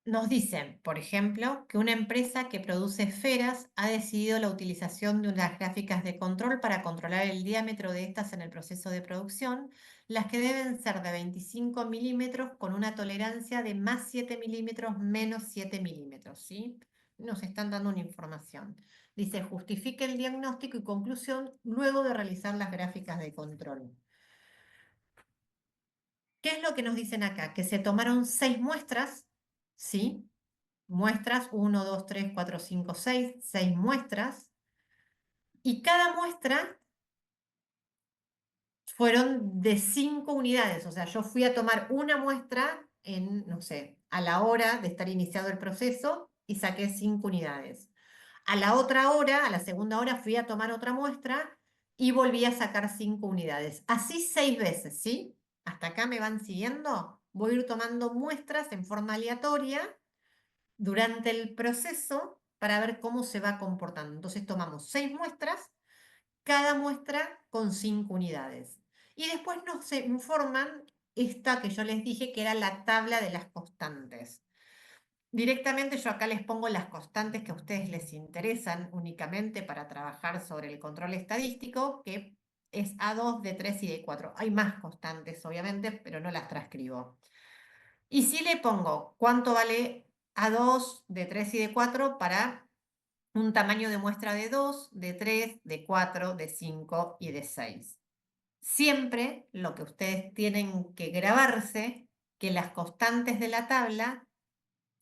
Nos dicen, por ejemplo, que una empresa que produce esferas ha decidido la utilización de unas gráficas de control para controlar el diámetro de estas en el proceso de producción, las que deben ser de 25 milímetros con una tolerancia de más 7 milímetros menos 7 milímetros, ¿sí? Nos están dando una información. Dice, justifique el diagnóstico y conclusión luego de realizar las gráficas de control. ¿Qué es lo que nos dicen acá? Que se tomaron 6 muestras, ¿sí? Muestras, 1, 2, 3, 4, 5, 6, 6 muestras, y cada muestra fueron de 5 unidades, o sea, yo fui a tomar una muestra en, no sé, a la hora de estar iniciado el proceso y saqué 5 unidades. A la otra hora, a la segunda hora, fui a tomar otra muestra y volví a sacar 5 unidades. Así 6 veces, ¿sí? ¿Hasta acá me van siguiendo? Voy a ir tomando muestras en forma aleatoria durante el proceso para ver cómo se va comportando. Entonces tomamos 6 muestras, cada muestra con 5 unidades. Y después nos informan esta que yo les dije que era la tabla de las constantes. Directamente yo acá les pongo las constantes que a ustedes les interesan únicamente para trabajar sobre el control estadístico, que es A2, D3 y D4. Hay más constantes, obviamente, pero no las transcribo. Y si le pongo cuánto vale A2, D3 y D4 para un tamaño de muestra de 2, de 3, de 4, de 5 y de 6. Siempre lo que ustedes tienen que grabarse, que las constantes de la tabla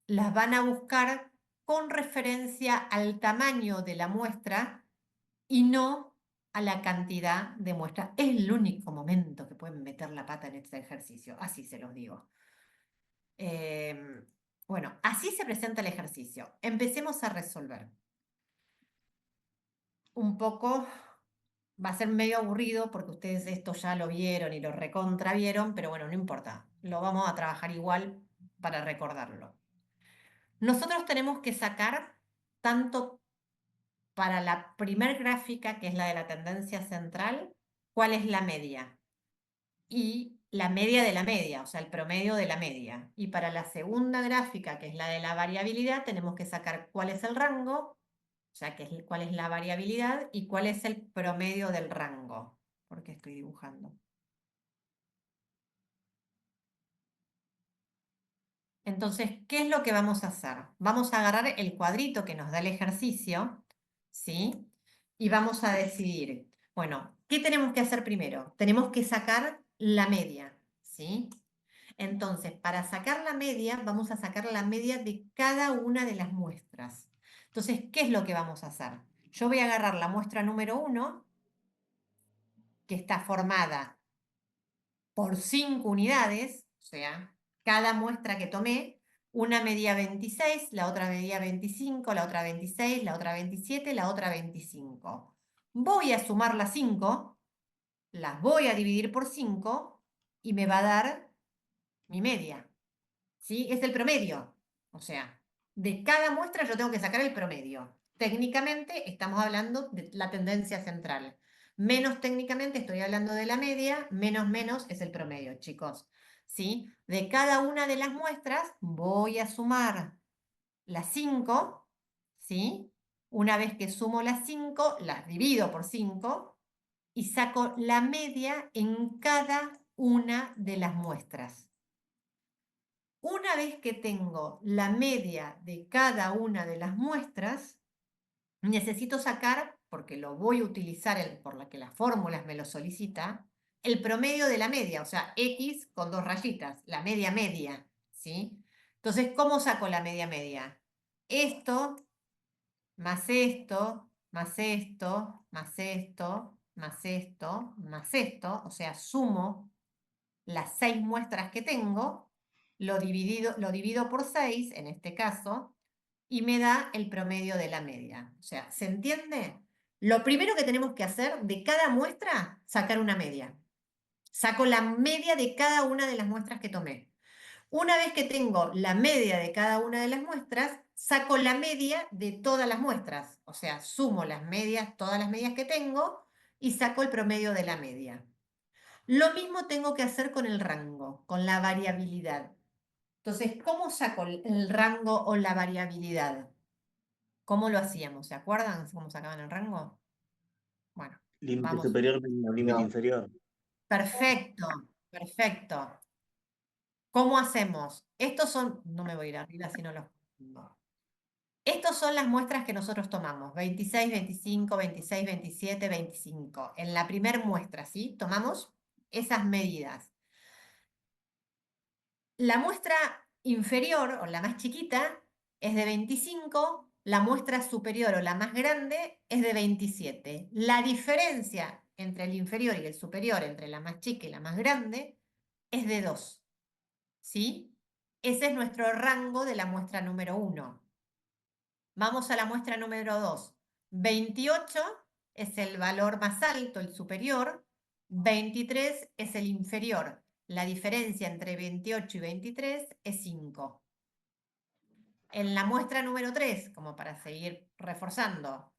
las van a buscar con referencia al tamaño de la muestra y no a la cantidad de muestras. Es el único momento que pueden meter la pata en este ejercicio, así se los digo. Bueno, así se presenta el ejercicio. Empecemos a resolver. Un poco, va a ser medio aburrido porque ustedes esto ya lo vieron y lo recontravieron, pero bueno, no importa. Lo vamos a trabajar igual para recordarlo. Nosotros tenemos que sacar tanto para la primer gráfica, que es la de la tendencia central, cuál es la media. Y la media de la media, o sea, el promedio de la media. Y para la segunda gráfica, que es la de la variabilidad, tenemos que sacar cuál es el rango, o sea, cuál es la variabilidad y cuál es el promedio del rango. ¿Por qué estoy dibujando? Entonces, ¿qué es lo que vamos a hacer? Vamos a agarrar el cuadrito que nos da el ejercicio, ¿sí? Y vamos a decidir, bueno, ¿qué tenemos que hacer primero? Tenemos que sacar la media, ¿sí? Entonces, para sacar la media, vamos a sacar la media de cada una de las muestras. Entonces, ¿qué es lo que vamos a hacer? Yo voy a agarrar la muestra número 1, que está formada por 5 unidades, o sea, cada muestra que tomé, una medía 26, la otra medía 25, la otra 26, la otra 27, la otra 25. Voy a sumar las 5, las voy a dividir por 5 y me va a dar mi media. ¿Sí? Es el promedio. O sea, de cada muestra yo tengo que sacar el promedio. Técnicamente estamos hablando de la tendencia central. Menos técnicamente estoy hablando de la media, menos es el promedio, chicos. ¿Sí? De cada una de las muestras voy a sumar las 5, ¿sí? Una vez que sumo las 5, las divido por 5 y saco la media en cada una de las muestras. Una vez que tengo la media de cada una de las muestras, necesito sacar, porque lo voy a utilizar por la que las fórmulas me lo solicita, el promedio de la media, o sea, X con 2 rayitas, la media media, ¿sí? Entonces, ¿cómo saco la media media? Esto, más esto, más esto, más esto, más esto, más esto, o sea, sumo las 6 muestras que tengo, lo divido por 6, en este caso, y me da el promedio de la media. O sea, ¿se entiende? Lo primero que tenemos que hacer de cada muestra, sacar una media. Saco la media de cada una de las muestras que tomé. Una vez que tengo la media de cada una de las muestras, saco la media de todas las muestras. O sea, sumo las medias, todas las medias que tengo, y saco el promedio de la media. Lo mismo tengo que hacer con el rango, con la variabilidad. Entonces, ¿cómo saco el rango o la variabilidad? ¿Cómo lo hacíamos? ¿Se acuerdan cómo sacaban el rango? Bueno, Límite vamos. superior menos límite inferior. Perfecto, perfecto. ¿Cómo hacemos? Estos son, no me voy a ir arriba si no los pongo. Estas son las muestras que nosotros tomamos, 26, 25, 26, 27, 25. En la primera muestra, ¿sí? Tomamos esas medidas. La muestra inferior o la más chiquita es de 25, la muestra superior o la más grande es de 27. La diferencia entre el inferior y el superior, entre la más chica y la más grande, es de 2. ¿Sí? Ese es nuestro rango de la muestra número 1. Vamos a la muestra número 2. 28 es el valor más alto, el superior. 23 es el inferior. La diferencia entre 28 y 23 es 5. En la muestra número 3, como para seguir reforzando,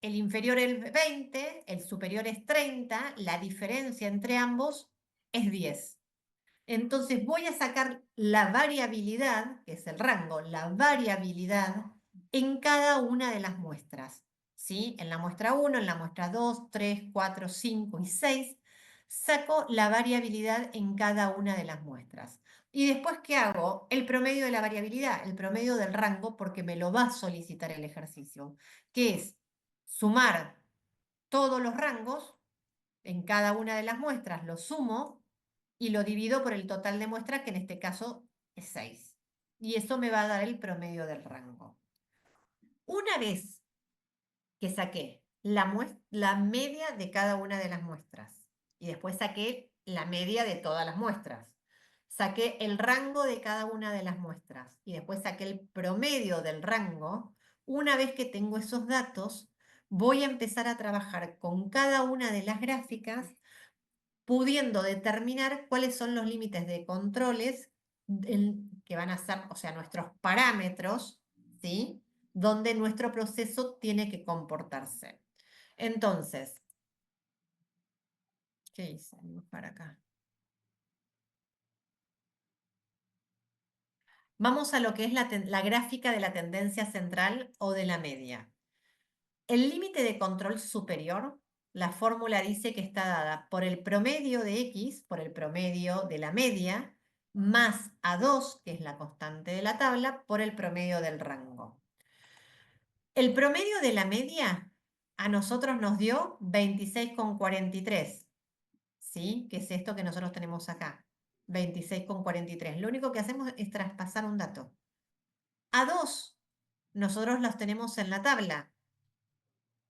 el inferior es 20, el superior es 30, la diferencia entre ambos es 10. Entonces voy a sacar la variabilidad, que es el rango, la variabilidad en cada una de las muestras. ¿Sí? En la muestra 1, en la muestra 2, 3, 4, 5 y 6, saco la variabilidad en cada una de las muestras. Y después, ¿qué hago? El promedio de la variabilidad, el promedio del rango, porque me lo va a solicitar el ejercicio, que es sumar todos los rangos en cada una de las muestras, lo sumo y lo divido por el total de muestras, que en este caso es 6. Y eso me va a dar el promedio del rango. Una vez que saqué la media de cada una de las muestras y después saqué la media de todas las muestras, saqué el rango de cada una de las muestras y después saqué el promedio del rango, una vez que tengo esos datos, voy a empezar a trabajar con cada una de las gráficas, pudiendo determinar cuáles son los límites de controles que van a ser, o sea, nuestros parámetros, ¿sí? Donde nuestro proceso tiene que comportarse. Entonces, ¿qué hice? Vamos para acá. Vamos a lo que es la gráfica de la tendencia central o de la media. El límite de control superior, la fórmula dice que está dada por el promedio de X, por el promedio de la media, más A2, que es la constante de la tabla, por el promedio del rango. El promedio de la media a nosotros nos dio 26,43, ¿sí? Que es esto que nosotros tenemos acá, 26,43. Lo único que hacemos es traspasar un dato. A2, nosotros los tenemos en la tabla.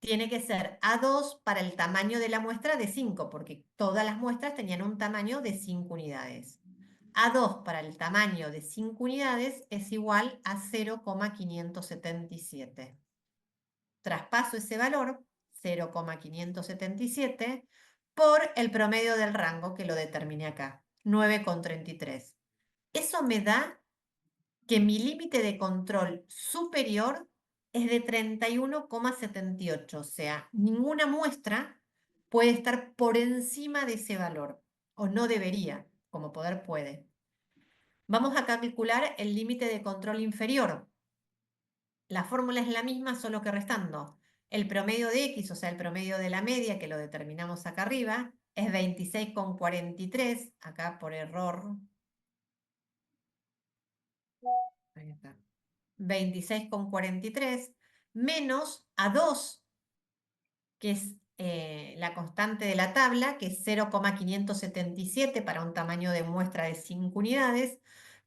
Tiene que ser A2 para el tamaño de la muestra de 5, porque todas las muestras tenían un tamaño de 5 unidades. A2 para el tamaño de 5 unidades es igual a 0,577. Traspaso ese valor, 0,577, por el promedio del rango que lo determiné acá, 9,33. Eso me da que mi límite de control superior es de 31,78, o sea, ninguna muestra puede estar por encima de ese valor, o no debería, como poder puede. Vamos a calcular el límite de control inferior. La fórmula es la misma, solo que restando. El promedio de X, o sea, el promedio de la media, que lo determinamos acá arriba, es 26,43, acá por error. Ahí está. 26,43 menos A2, que es la constante de la tabla, que es 0,577 para un tamaño de muestra de 5 unidades,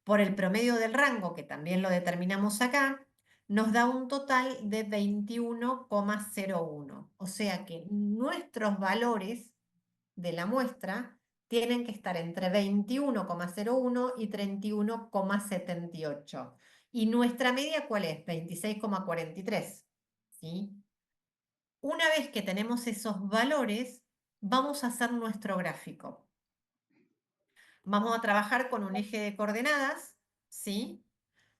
por el promedio del rango, que también lo determinamos acá, nos da un total de 21,01. O sea que nuestros valores de la muestra tienen que estar entre 21,01 y 31,78. ¿Y nuestra media cuál es? 26,43. ¿Sí? Una vez que tenemos esos valores, vamos a hacer nuestro gráfico. Vamos a trabajar con un eje de coordenadas, ¿sí?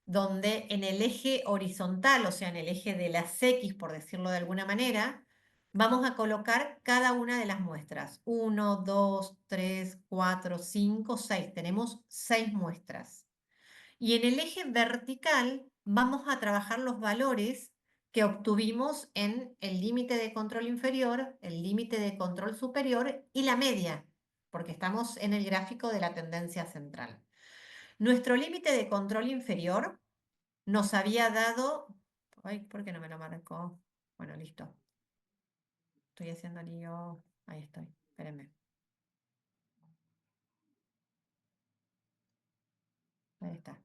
Donde en el eje horizontal, o sea, en el eje de las X, por decirlo de alguna manera, vamos a colocar cada una de las muestras. 1, 2, 3, 4, 5, 6. Tenemos 6 muestras. Y en el eje vertical vamos a trabajar los valores que obtuvimos en el límite de control inferior, el límite de control superior y la media, porque estamos en el gráfico de la tendencia central. Nuestro límite de control inferior nos había dado... Ay, ¿por qué no me lo marcó? Bueno, listo. Estoy haciendo lío. Ahí estoy. Espérenme. Ahí está.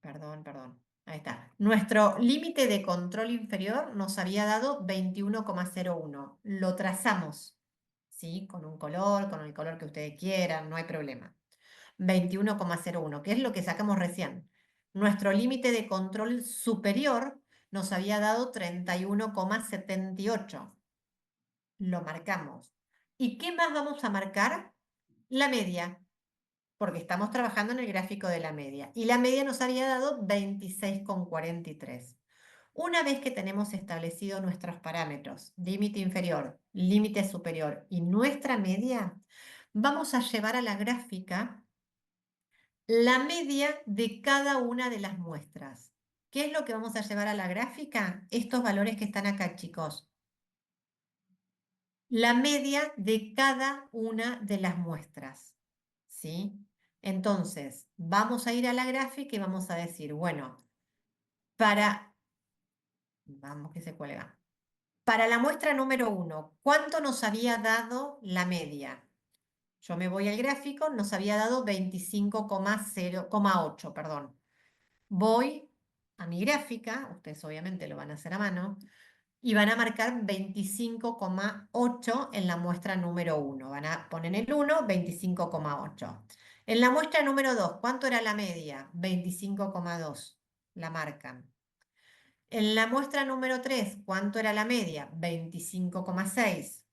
Perdón, perdón. Ahí está. Nuestro límite de control inferior nos había dado 21,01. Lo trazamos, ¿sí? Con un color, con el color que ustedes quieran, no hay problema. 21,01, que es lo que sacamos recién. Nuestro límite de control superior nos había dado 31,78. Lo marcamos. ¿Y qué más vamos a marcar? La media, porque estamos trabajando en el gráfico de la media. Y la media nos había dado 26,43. Una vez que tenemos establecido nuestros parámetros, límite inferior, límite superior y nuestra media, vamos a llevar a la gráfica la media de cada una de las muestras. ¿Qué es lo que vamos a llevar a la gráfica? Estos valores que están acá, chicos. La media de cada una de las muestras. ¿sí? Entonces, vamos a ir a la gráfica y vamos a decir, bueno, vamos que se cuelga. Para la muestra número 1, ¿cuánto nos había dado la media? Yo me voy al gráfico, nos había dado 25,8, perdón. Voy a mi gráfica, ustedes obviamente lo van a hacer a mano, y van a marcar 25,8 en la muestra número 1. Van a poner el 1, 25,8. En la muestra número 2, ¿cuánto era la media? 25,2. La marcan. En la muestra número 3, ¿cuánto era la media? 25,6.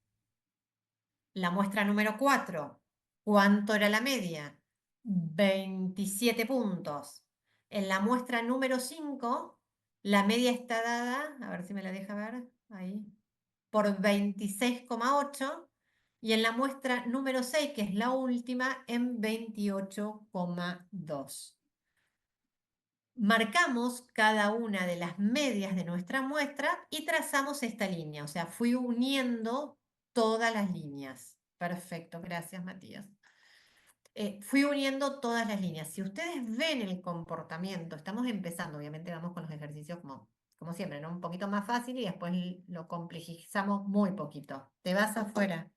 La muestra número 4, ¿cuánto era la media? 27 puntos. En la muestra número 5, la media está dada, a ver si me la deja ver, ahí, por 26,8. Y en la muestra número 6, que es la última, en 28,2. Marcamos cada una de las medias de nuestra muestra y trazamos esta línea. O sea, fui uniendo todas las líneas. Perfecto, gracias Matías. Fui uniendo todas las líneas. Si ustedes ven el comportamiento, estamos empezando, obviamente vamos con los ejercicios como siempre, ¿no? Un poquito más fácil y después lo complejizamos muy poquito. Te vas afuera.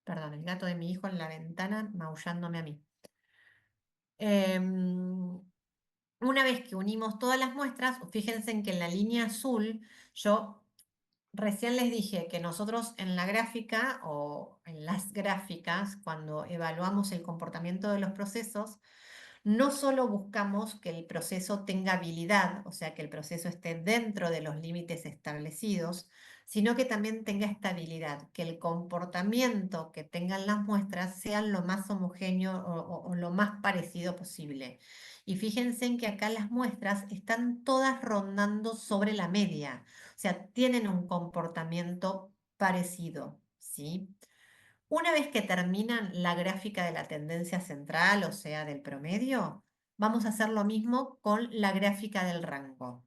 Perdón, el gato de mi hijo en la ventana maullándome a mí. Una vez que unimos todas las muestras, fíjense en que en la línea azul, yo recién les dije que nosotros en la gráfica o en las gráficas, cuando evaluamos el comportamiento de los procesos, no solo buscamos que el proceso tenga habilidad, o sea, que el proceso esté dentro de los límites establecidos, sino que también tenga estabilidad, que el comportamiento que tengan las muestras sea lo más homogéneo o lo más parecido posible. Y fíjense en que acá las muestras están todas rondando sobre la media, o sea, tienen un comportamiento parecido, ¿sí? Una vez que terminan la gráfica de la tendencia central, o sea, del promedio, vamos a hacer lo mismo con la gráfica del rango.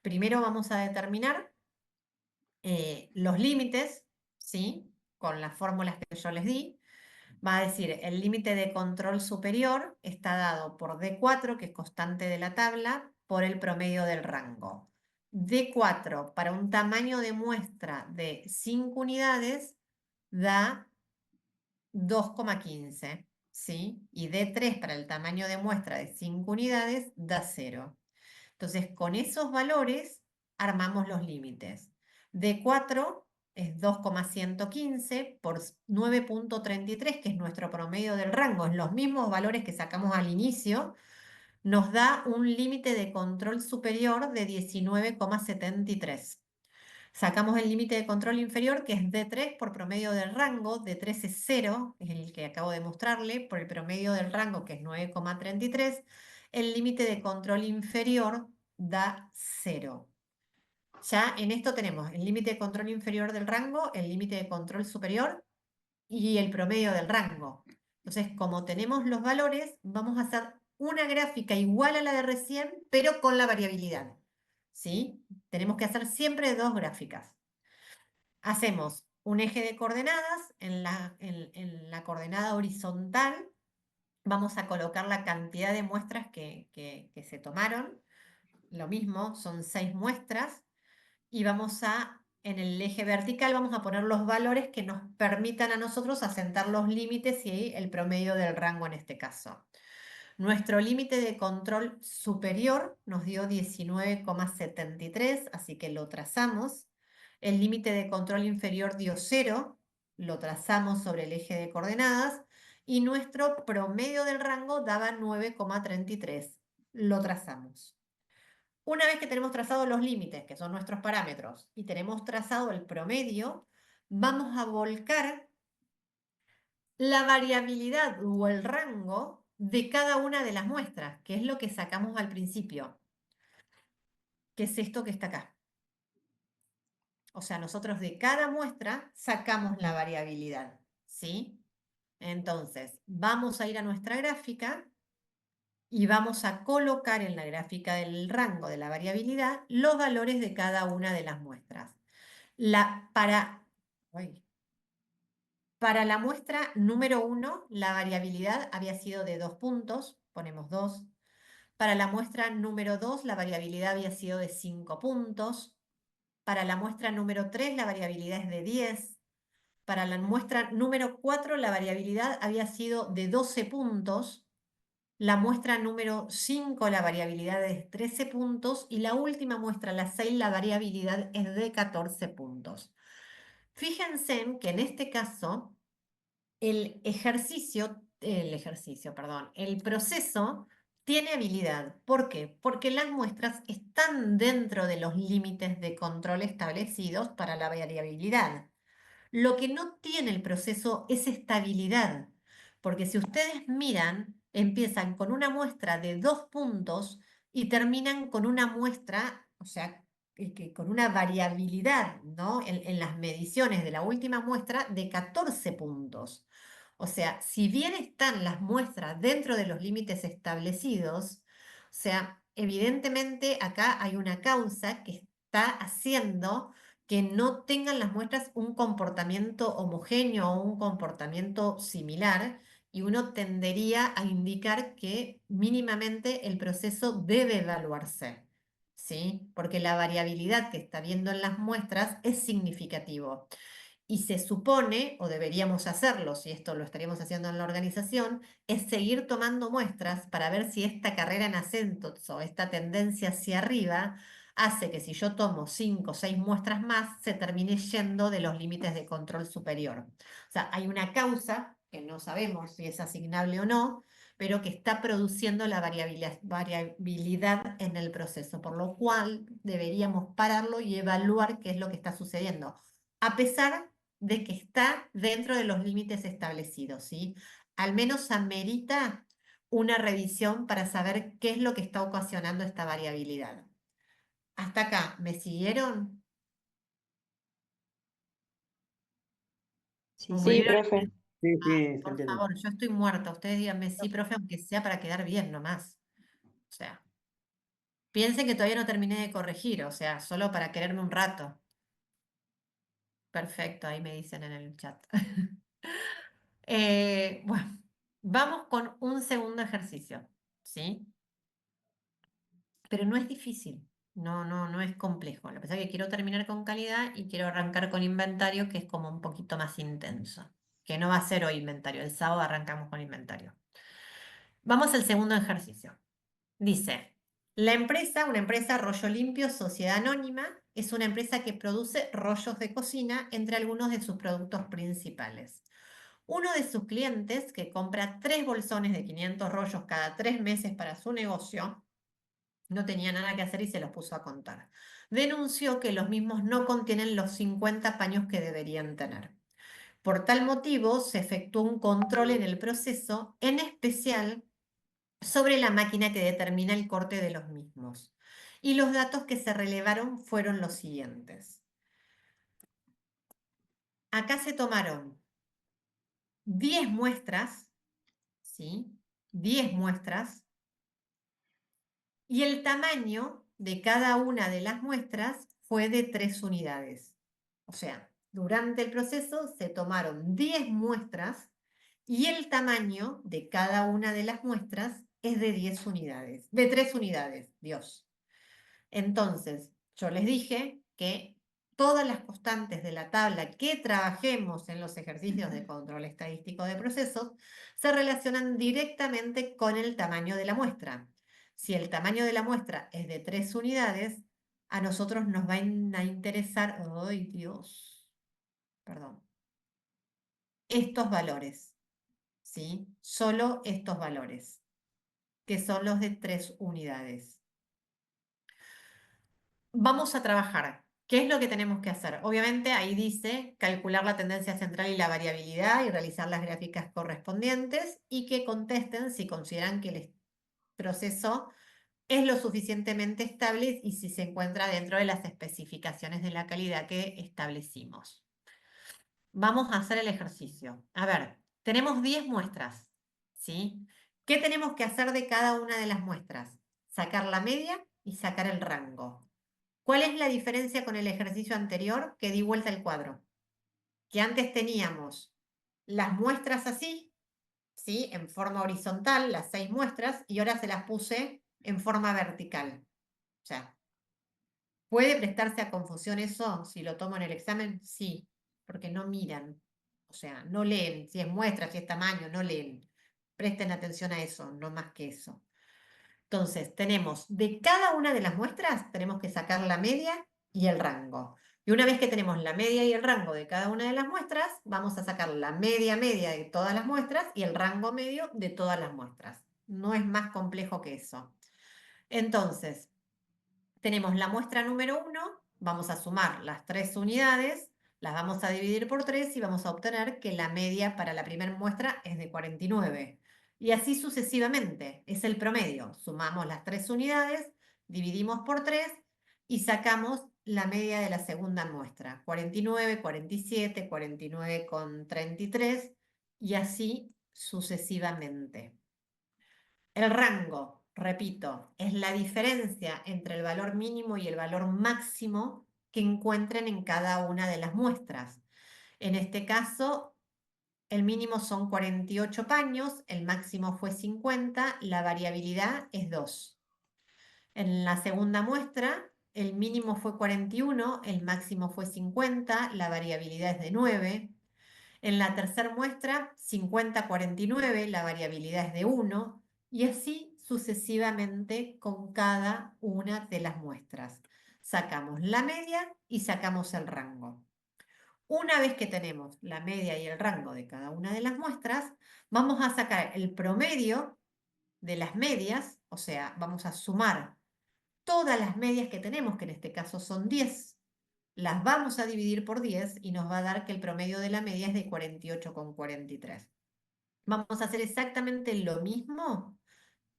Primero vamos a determinar los límites, ¿sí? Con las fórmulas que yo les di. Va a decir, el límite de control superior está dado por D4, que es constante de la tabla, por el promedio del rango. D4 para un tamaño de muestra de 5 unidades da 2,15, ¿sí? Y D3 para el tamaño de muestra de 5 unidades da 0. Entonces, con esos valores armamos los límites. D4 es 2,115 por 9,33, que es nuestro promedio del rango. En los mismos valores que sacamos al inicio, nos da un límite de control superior de 19,73. Sacamos el límite de control inferior, que es D3 por promedio del rango. D3 es 0, es el que acabo de mostrarle, por el promedio del rango, que es 9,33. El límite de control inferior da 0. Ya en esto tenemos el límite de control inferior del rango, el límite de control superior y el promedio del rango. Entonces, como tenemos los valores, vamos a hacer una gráfica igual a la de recién, pero con la variabilidad. ¿Sí? Tenemos que hacer siempre dos gráficas. Hacemos un eje de coordenadas, en la coordenada horizontal vamos a colocar la cantidad de muestras que se tomaron. Lo mismo, son 6 muestras. Y en el eje vertical vamos a poner los valores que nos permitan a nosotros asentar los límites y el promedio del rango en este caso. Nuestro límite de control superior nos dio 19,73, así que lo trazamos. El límite de control inferior dio 0, lo trazamos sobre el eje de coordenadas. Y nuestro promedio del rango daba 9,33, lo trazamos. Una vez que tenemos trazados los límites, que son nuestros parámetros, y tenemos trazado el promedio, vamos a volcar la variabilidad o el rango de cada una de las muestras, que es lo que sacamos al principio, que es esto que está acá. O sea, nosotros de cada muestra sacamos la variabilidad, ¿sí? Entonces, vamos a ir a nuestra gráfica y vamos a colocar en la gráfica del rango de la variabilidad los valores de cada una de las muestras. Uy, Para la muestra número 1, la variabilidad había sido de 2 puntos, ponemos 2. Para la muestra número 2, la variabilidad había sido de 5 puntos. Para la muestra número 3, la variabilidad es de 10. Para la muestra número 4, la variabilidad había sido de 12 puntos. La muestra número 5, la variabilidad es de 13 puntos. Y la última muestra, la 6, la variabilidad es de 14 puntos. Fíjense que en este caso, el proceso tiene habilidad. ¿Por qué? Porque las muestras están dentro de los límites de control establecidos para la variabilidad. Lo que no tiene el proceso es estabilidad, porque si ustedes miran, empiezan con una muestra de 2 puntos y terminan con una muestra, o sea, con una variabilidad, ¿no? En las mediciones de la última muestra de 14 puntos. O sea, si bien están las muestras dentro de los límites establecidos, o sea, evidentemente acá hay una causa que está haciendo que no tengan las muestras un comportamiento homogéneo o un comportamiento similar, y uno tendería a indicar que mínimamente el proceso debe evaluarse, ¿sí? Porque la variabilidad que está viendo en las muestras es significativo. Y se supone, o deberíamos hacerlo, si esto lo estaríamos haciendo en la organización, es seguir tomando muestras para ver si esta carrera en acentos o esta tendencia hacia arriba hace que si yo tomo 5 o 6 muestras más, se termine yendo de los límites de control superior. O sea, hay una causa que no sabemos si es asignable o no, pero que está produciendo la variabilidad en el proceso, por lo cual deberíamos pararlo y evaluar qué es lo que está sucediendo, a pesar de que está dentro de los límites establecidos, ¿sí? Al menos amerita una revisión para saber qué es lo que está ocasionando esta variabilidad. Hasta acá, ¿me siguieron? Sí, ¿O sí. Sí, murieron? profe. Sí, Ah, sí, se por entiende. favor, yo estoy muerta. Ustedes díganme sí, profe, aunque sea para quedar bien nomás. O sea, piensen que todavía no terminé de corregir, o sea, solo para quererme un rato. Perfecto, ahí me dicen en el chat. Bueno, vamos con un segundo ejercicio, ¿sí? Pero no es difícil, no es complejo. Lo que pasa es que quiero terminar con calidad y quiero arrancar con inventario, que es como un poquito más intenso, que no va a ser hoy inventario, el sábado arrancamos con inventario. Vamos al segundo ejercicio. Dice, una empresa Rollo Limpio, Sociedad Anónima, es una empresa que produce rollos de cocina entre algunos de sus productos principales. Uno de sus clientes, que compra 3 bolsones de 500 rollos cada 3 meses para su negocio, no tenía nada que hacer y se los puso a contar. Denunció que los mismos no contienen los 50 paños que deberían tener. Por tal motivo, se efectuó un control en el proceso, en especial sobre la máquina que determina el corte de los mismos. Y los datos que se relevaron fueron los siguientes. Acá se tomaron 10 muestras, ¿sí? 10 muestras, y el tamaño de cada una de las muestras fue de 3 unidades. O sea, durante el proceso se tomaron 10 muestras y el tamaño de cada una de las muestras es de 10 unidades, de 3 unidades, Dios. Entonces, yo les dije que todas las constantes de la tabla que trabajemos en los ejercicios de control estadístico de procesos se relacionan directamente con el tamaño de la muestra. Si el tamaño de la muestra es de 3 unidades, a nosotros nos van a interesar, ¡ay Dios! Perdón. Estos valores, ¿sí? Solo estos valores, que son los de 3 unidades. Vamos a trabajar. ¿Qué es lo que tenemos que hacer? Obviamente ahí dice calcular la tendencia central y la variabilidad y realizar las gráficas correspondientes y que contesten si consideran que el proceso es lo suficientemente estable y si se encuentra dentro de las especificaciones de la calidad que establecimos. Vamos a hacer el ejercicio. A ver, tenemos 10 muestras, ¿sí? ¿Qué tenemos que hacer de cada una de las muestras? Sacar la media y sacar el rango. ¿Cuál es la diferencia con el ejercicio anterior? Que di vuelta el cuadro. Que antes teníamos las muestras así, ¿sí? En forma horizontal, las 6 muestras, y ahora se las puse en forma vertical. O sea, ¿puede prestarse a confusión eso si lo tomo en el examen? Sí, porque no miran, o sea, no leen, si es muestra, si es tamaño, no leen. Presten atención a eso, no más que eso. Entonces, tenemos de cada una de las muestras, tenemos que sacar la media y el rango. Y una vez que tenemos la media y el rango de cada una de las muestras, vamos a sacar la media de todas las muestras y el rango medio de todas las muestras. No es más complejo que eso. Entonces, tenemos la muestra número 1, vamos a sumar las 3 unidades, las vamos a dividir por 3 y vamos a obtener que la media para la primera muestra es de 49. Y así sucesivamente, es el promedio. Sumamos las 3 unidades, dividimos por 3 y sacamos la media de la segunda muestra. 49, 47, 49,33 y así sucesivamente. El rango, repito, es la diferencia entre el valor mínimo y el valor máximo que encuentren en cada una de las muestras. En este caso, el mínimo son 48 paños, el máximo fue 50, la variabilidad es 2. En la segunda muestra, el mínimo fue 41, el máximo fue 50, la variabilidad es de 9. En la tercera muestra, 50-49, la variabilidad es de 1, y así sucesivamente con cada una de las muestras. Sacamos la media y sacamos el rango. Una vez que tenemos la media y el rango de cada una de las muestras, vamos a sacar el promedio de las medias, o sea, vamos a sumar todas las medias que tenemos, que en este caso son 10, las vamos a dividir por 10 y nos va a dar que el promedio de la media es de 48,43. Vamos a hacer exactamente lo mismo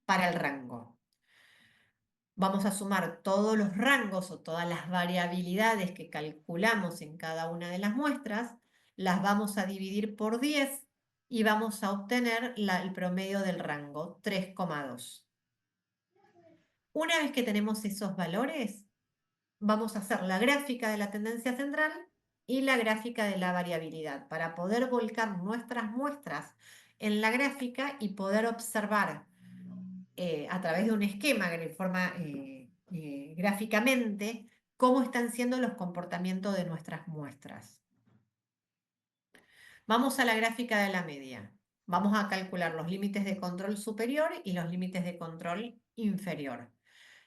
para el rango. Vamos a sumar todos los rangos o todas las variabilidades que calculamos en cada una de las muestras, las vamos a dividir por 10 y vamos a obtener el promedio del rango, 3,2. Una vez que tenemos esos valores, vamos a hacer la gráfica de la tendencia central y la gráfica de la variabilidad para poder volcar nuestras muestras en la gráfica y poder observar a través de un esquema que informa gráficamente cómo están siendo los comportamientos de nuestras muestras. Vamos a la gráfica de la media. Vamos a calcular los límites de control superior y los límites de control inferior.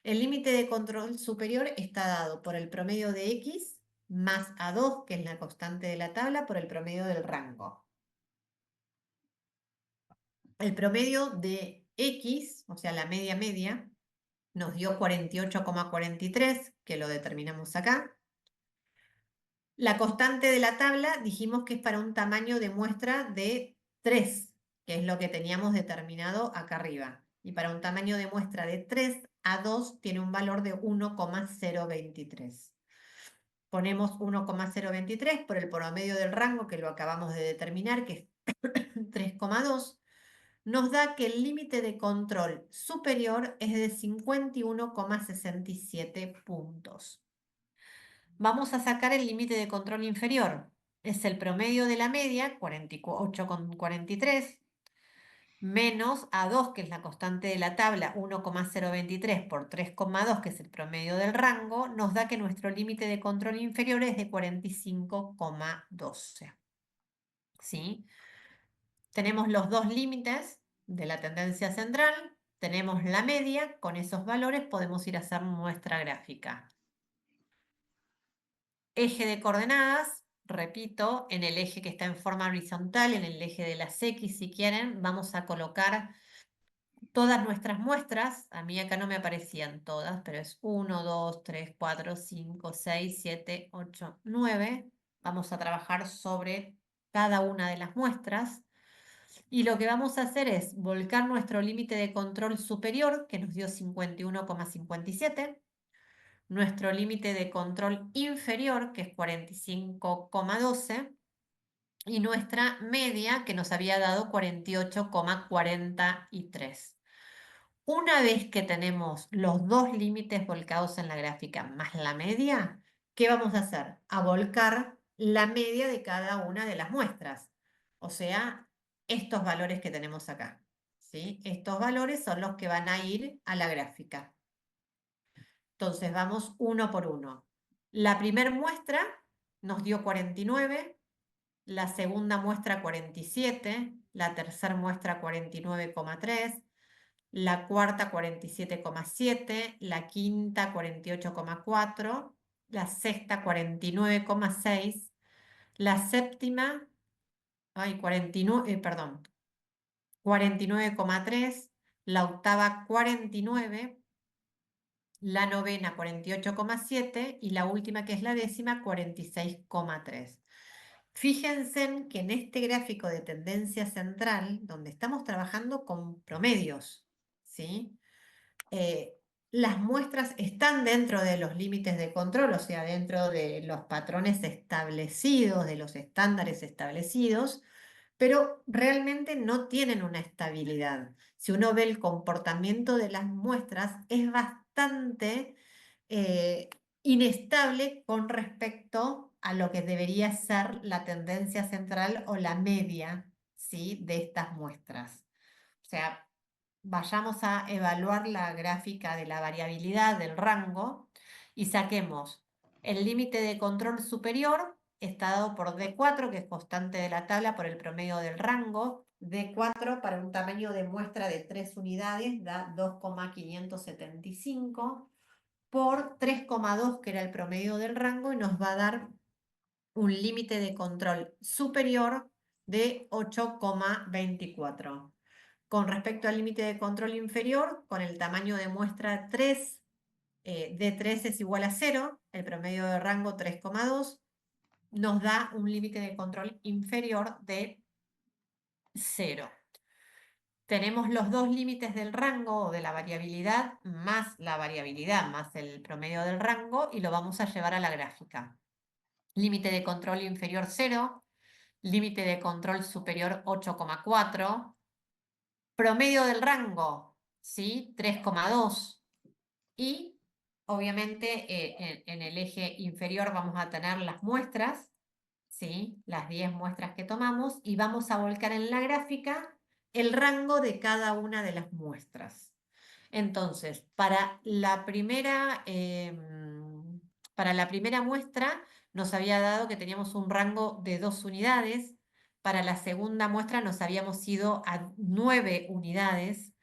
El límite de control superior está dado por el promedio de X más A2, que es la constante de la tabla, por el promedio del rango. El promedio de X, o sea, la media, nos dio 48,43, que lo determinamos acá. La constante de la tabla dijimos que es para un tamaño de muestra de 3, que es lo que teníamos determinado acá arriba. Y para un tamaño de muestra de 3, A2 tiene un valor de 1,023. Ponemos 1,023 por el promedio del rango que lo acabamos de determinar, que es 3,2. Nos da que el límite de control superior es de 51,67 puntos. Vamos a sacar el límite de control inferior. Es el promedio de la media, 48,43, menos A2, que es la constante de la tabla, 1,023 por 3,2, que es el promedio del rango, nos da que nuestro límite de control inferior es de 45,12. ¿Sí? Tenemos los dos límites de la tendencia central, tenemos la media, con esos valores podemos ir a hacer nuestra gráfica. Eje de coordenadas, repito, en el eje que está en forma horizontal, en el eje de las X si quieren, vamos a colocar todas nuestras muestras. A mí acá no me aparecían todas, pero es 1, 2, 3, 4, 5, 6, 7, 8, 9. Vamos a trabajar sobre cada una de las muestras. Y lo que vamos a hacer es volcar nuestro límite de control superior, que nos dio 51,57, nuestro límite de control inferior, que es 45,12, y nuestra media, que nos había dado 48,43. Una vez que tenemos los dos límites volcados en la gráfica más la media, ¿qué vamos a hacer? A volcar la media de cada una de las muestras. O sea, estos valores que tenemos acá, ¿sí? Estos valores son los que van a ir a la gráfica. Entonces vamos uno por uno. La primera muestra nos dio 49, la segunda muestra 47, la tercera muestra 49,3, la cuarta 47,7, la quinta 48,4, la sexta 49,6, la séptima, 49,3, la octava 49, la novena 48,7 y la última, que es la décima, 46,3. Fíjense en que en este gráfico de tendencia central, donde estamos trabajando con promedios, ¿sí? Las muestras están dentro de los límites de control, o sea, dentro de los patrones establecidos, de los estándares establecidos, pero realmente no tienen una estabilidad. Si uno ve el comportamiento de las muestras, es bastante inestable con respecto a lo que debería ser la tendencia central o la media, ¿sí?, de estas muestras. O sea, vayamos a evaluar la gráfica de la variabilidad del rango y saquemos el límite de control superior, está dado por D4, que es constante de la tabla por el promedio del rango. D4 para un tamaño de muestra de 3 unidades da 2,575 por 3,2, que era el promedio del rango, y nos va a dar un límite de control superior de 8,24. Con respecto al límite de control inferior, con el tamaño de muestra 3, D3 es igual a 0, el promedio de rango 3,2, nos da un límite de control inferior de 0. Tenemos los dos límites del rango o de la variabilidad, más la variabilidad, más el promedio del rango, y lo vamos a llevar a la gráfica. Límite de control inferior 0, límite de control superior 8,4, promedio del rango, ¿sí?, 3,2, y obviamente en el eje inferior vamos a tener las muestras, ¿sí?, las 10 muestras que tomamos, y vamos a volcar en la gráfica el rango de cada una de las muestras. Entonces, para la primera muestra nos había dado que teníamos un rango de 2 unidades, para la segunda muestra nos habíamos ido a 9 unidades,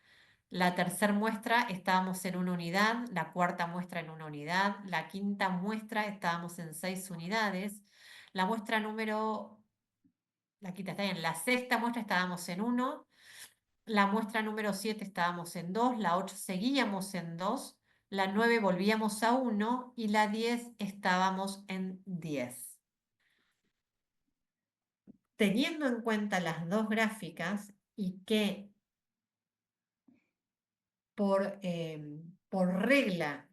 la tercera muestra estábamos en 1 unidad, la cuarta muestra en 1 unidad, la quinta muestra estábamos en 6 unidades, la muestra número, la quinta está bien, la sexta muestra estábamos en 1, la muestra número 7 estábamos en 2, la 8 seguíamos en 2, la 9 volvíamos a 1 y la 10 estábamos en 10. Teniendo en cuenta las dos gráficas y que por regla,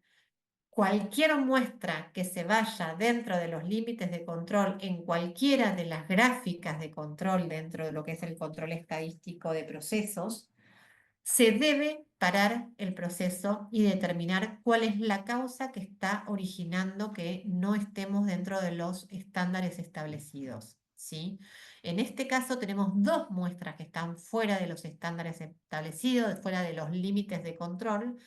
cualquier muestra que se vaya dentro de los límites de control en cualquiera de las gráficas de control dentro de lo que es el control estadístico de procesos, se debe parar el proceso y determinar cuál es la causa que está originando que no estemos dentro de los estándares establecidos, ¿sí? En este caso tenemos dos muestras que están fuera de los estándares establecidos, fuera de los límites de control,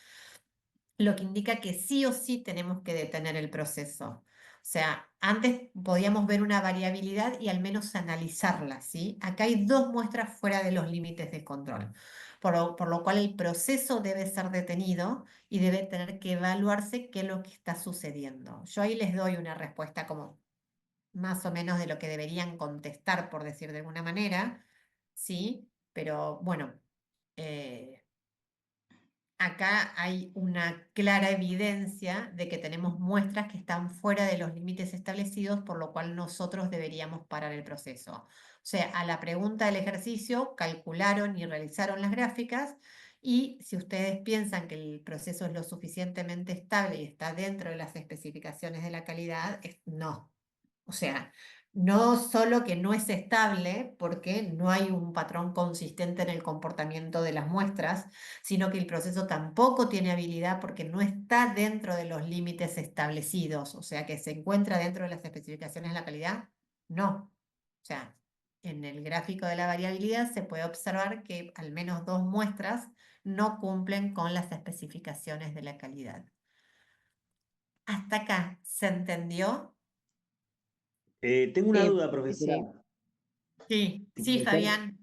lo que indica que sí o sí tenemos que detener el proceso. O sea, antes podíamos ver una variabilidad y al menos analizarla, ¿sí? Acá hay dos muestras fuera de los límites de control, por lo cual el proceso debe ser detenido y debe tener que evaluarse qué es lo que está sucediendo. Yo ahí les doy una respuesta como más o menos de lo que deberían contestar, por decir de alguna manera, ¿sí? Pero bueno, acá hay una clara evidencia de que tenemos muestras que están fuera de los límites establecidos, por lo cual nosotros deberíamos parar el proceso. O sea, a la pregunta del ejercicio, calcularon y realizaron las gráficas, y si ustedes piensan que el proceso es lo suficientemente estable y está dentro de las especificaciones de la calidad, no. O sea, no solo que no es estable porque no hay un patrón consistente en el comportamiento de las muestras, sino que el proceso tampoco tiene habilidad porque no está dentro de los límites establecidos, o sea, que se encuentra dentro de las especificaciones de la calidad, no. O sea, en el gráfico de la variabilidad se puede observar que al menos 2 muestras no cumplen con las especificaciones de la calidad. ¿Hasta acá se entendió? Tengo una Sí, duda, sí, profesora. sí. Sí, sí, Fabián.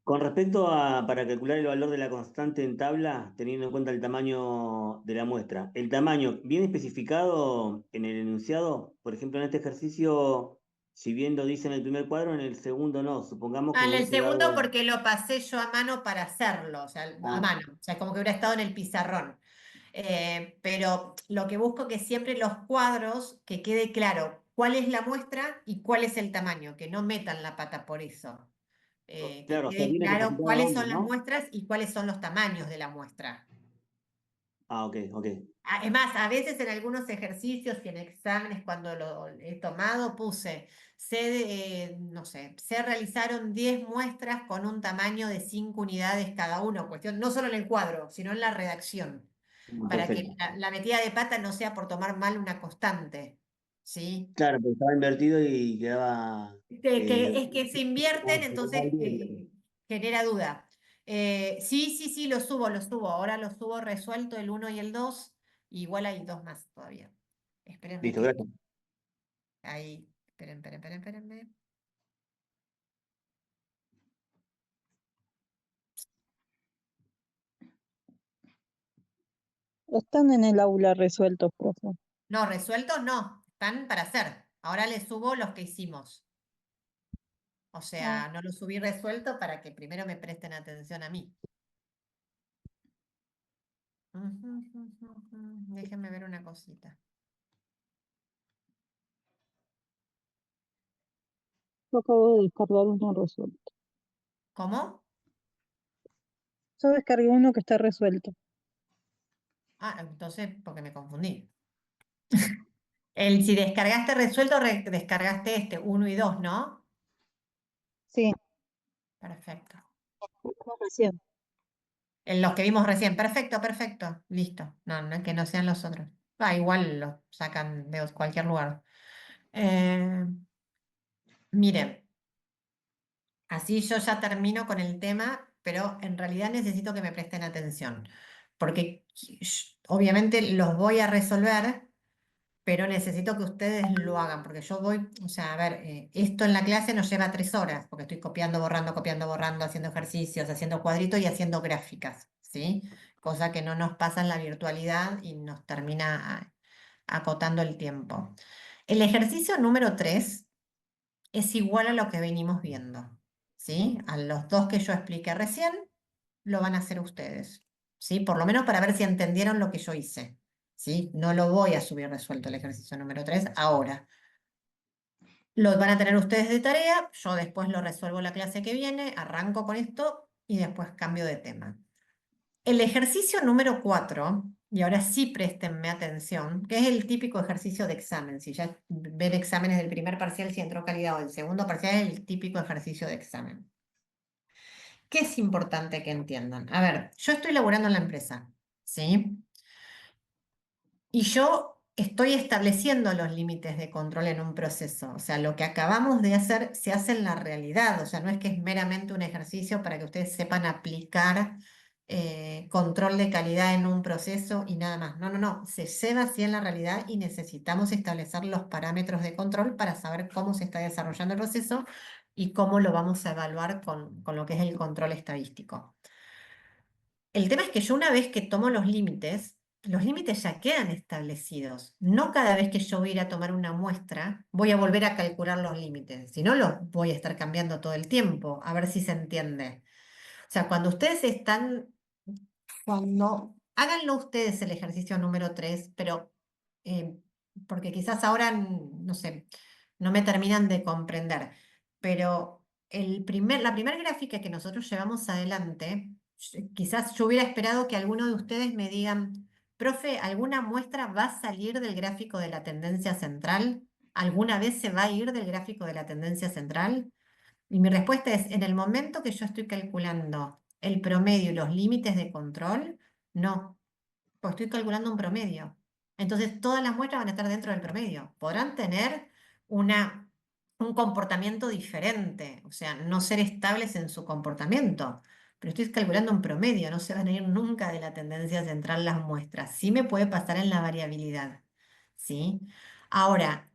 Con respecto a para calcular el valor de la constante en tabla, teniendo en cuenta el tamaño de la muestra, ¿el tamaño viene especificado en el enunciado? Por ejemplo, en este ejercicio, si bien lo dice en el primer cuadro, en el segundo no. Supongamos que En el hubiese segundo dado... porque lo pasé yo a mano para hacerlo, o sea, a Ah, mano, o sea, como que hubiera estado en el pizarrón. Pero lo que busco que siempre los cuadros, que quede claro cuál es la muestra y cuál es el tamaño, que no metan la pata por eso. Que claro, o sea, quede viene claro especificado cuáles dónde, son las ¿no? muestras y cuáles son los tamaños de la muestra. Ah, ok, ok. Es más, a veces en algunos ejercicios y en exámenes cuando lo he tomado puse, no sé, se realizaron 10 muestras con un tamaño de 5 unidades cada uno, cuestión, no solo en el cuadro, sino en la redacción, para que Perfecto. la metida de pata no sea por tomar mal una constante, ¿sí? Claro, porque estaba invertido y quedaba... Es que se invierten, entonces genera duda. Sí, sí, sí, lo subo. Ahora lo subo resuelto el uno y el 2. Igual hay 2 más todavía. Espérenme Listo, que gracias. ahí. Espérenme. Están en el aula resueltos, profe. No, resueltos no. Están para hacer. Ahora les subo los que hicimos. O Ah, sea, no los subí resuelto para que primero me presten atención a mí. Déjenme ver una cosita. yo acabo de descargar uno resuelto. ¿Cómo? Yo descargué uno que está resuelto. Ah, entonces, porque me confundí. Si descargaste resuelto, descargaste este, 1 y 2, ¿no? Sí, Perfecto. no, recién. En los que vimos recién. Perfecto. Listo. No, no, que no sean los otros. Igual los sacan de cualquier lugar. Eh, Miren, así yo ya termino con el tema, pero en realidad necesito que me presten atención, porque obviamente los voy a resolver, pero necesito que ustedes lo hagan, porque yo voy, o sea, a ver, esto en la clase nos lleva 3 horas, porque estoy copiando, borrando, haciendo ejercicios, haciendo cuadritos y haciendo gráficas, ¿sí? Cosa que no nos pasa en la virtualidad y nos termina acotando el tiempo. El ejercicio número 3 es igual a lo que venimos viendo, ¿sí? A los 2 que yo expliqué recién, lo van a hacer ustedes, ¿sí? Por lo menos para ver si entendieron lo que yo hice, ¿sí? No lo voy a subir resuelto el ejercicio número 3 ahora. Lo van a tener ustedes de tarea, yo después lo resuelvo la clase que viene, arranco con esto y después cambio de tema. El ejercicio número 4, y ahora sí préstenme atención, que es el típico ejercicio de examen. Si ya ven exámenes del primer parcial, si entró calidad o del segundo parcial, es el típico ejercicio de examen. ¿Qué es importante que entiendan? A ver, yo estoy laburando en la empresa, ¿sí? Y yo estoy estableciendo los límites de control en un proceso. O sea, lo que acabamos de hacer se hace en la realidad. O sea, no es que es meramente un ejercicio para que ustedes sepan aplicar control de calidad en un proceso y nada más. No. Se lleva así en la realidad y necesitamos establecer los parámetros de control para saber cómo se está desarrollando el proceso y cómo lo vamos a evaluar con lo que es el control estadístico. El tema es que yo una vez que tomo los límites ya quedan establecidos. No cada vez que yo voy a ir a tomar una muestra, voy a volver a calcular los límites. Si no, los voy a estar cambiando todo el tiempo, a ver si se entiende. O sea, cuando háganlo ustedes el ejercicio número 3, pero eh, porque quizás ahora, no sé, no me terminan de comprender, pero la primera gráfica que nosotros llevamos adelante, quizás yo hubiera esperado que alguno de ustedes me digan, profe, ¿alguna muestra va a salir del gráfico de la tendencia central? ¿Alguna vez se va a ir del gráfico de la tendencia central? Y mi respuesta es, en el momento que yo estoy calculando el promedio y los límites de control, no, pues estoy calculando un promedio. Entonces, todas las muestras van a estar dentro del promedio. Podrán tener una un comportamiento diferente, o sea, no ser estables en su comportamiento. Pero estoy calculando un promedio, no se van a ir nunca de la tendencia central las muestras. Sí me puede pasar en la variabilidad, ¿sí? Ahora,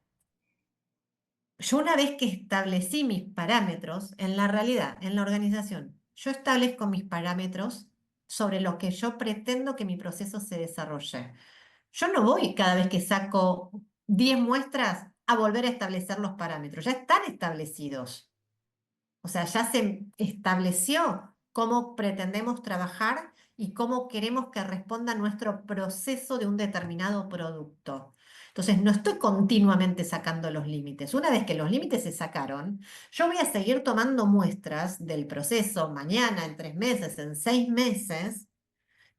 yo una vez que establecí mis parámetros, en la realidad, en la organización, yo establezco mis parámetros sobre lo que yo pretendo que mi proceso se desarrolle. Yo no voy cada vez que saco 10 muestras a volver a establecer los parámetros, ya están establecidos. O sea, ya se estableció cómo pretendemos trabajar y cómo queremos que responda nuestro proceso de un determinado producto. Entonces, no estoy continuamente sacando los límites. Una vez que los límites se sacaron, yo voy a seguir tomando muestras del proceso mañana, en 3 meses, en 6 meses,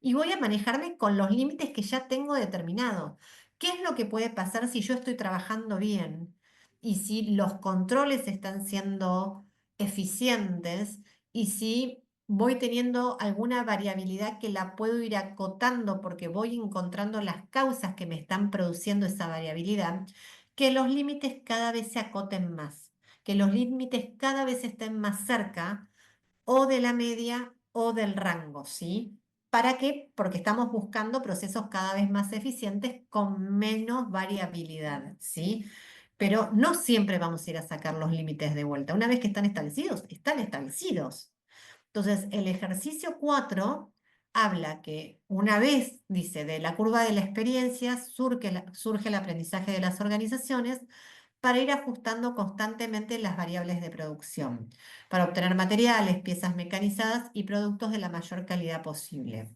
y voy a manejarme con los límites que ya tengo determinados. ¿Qué es lo que puede pasar si yo estoy trabajando bien y si los controles están siendo eficientes y si voy teniendo alguna variabilidad que la puedo ir acotando porque voy encontrando las causas que me están produciendo esa variabilidad? Que los límites cada vez se acoten más, que los límites cada vez estén más cerca o de la media o del rango, ¿sí? ¿Para qué? Porque estamos buscando procesos cada vez más eficientes con menos variabilidad, ¿sí? Pero no siempre vamos a ir a sacar los límites de vuelta. Una vez que están establecidos, están establecidos. Entonces, el ejercicio 4 habla que una vez, dice, de la curva de la experiencia surge el aprendizaje de las organizaciones para ir ajustando constantemente las variables de producción, para obtener materiales, piezas mecanizadas y productos de la mayor calidad posible.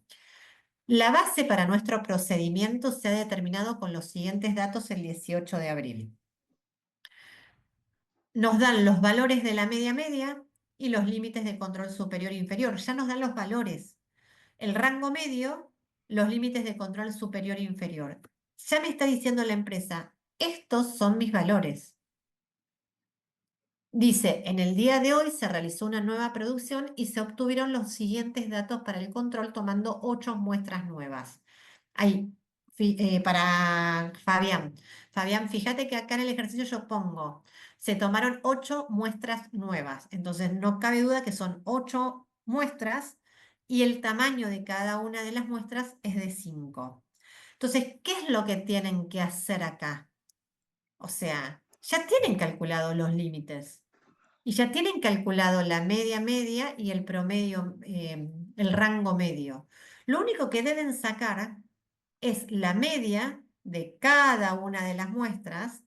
La base para nuestro procedimiento se ha determinado con los siguientes datos el 18 de abril. Nos dan los valores de la media media y los límites de control superior e inferior. Ya nos dan los valores. El rango medio, los límites de control superior e inferior. Ya me está diciendo la empresa, estos son mis valores. Dice, en el día de hoy se realizó una nueva producción y se obtuvieron los siguientes datos para el control tomando 8 muestras nuevas. Ahí, para Fabián. Fabián, fíjate que acá en el ejercicio yo pongo, se tomaron 8 muestras nuevas. Entonces no cabe duda que son 8 muestras y el tamaño de cada una de las muestras es de 5. Entonces, ¿qué es lo que tienen que hacer acá? O sea, ya tienen calculado los límites. Y ya tienen calculado la media media y el promedio, el rango medio. Lo único que deben sacar es la media de cada una de las muestras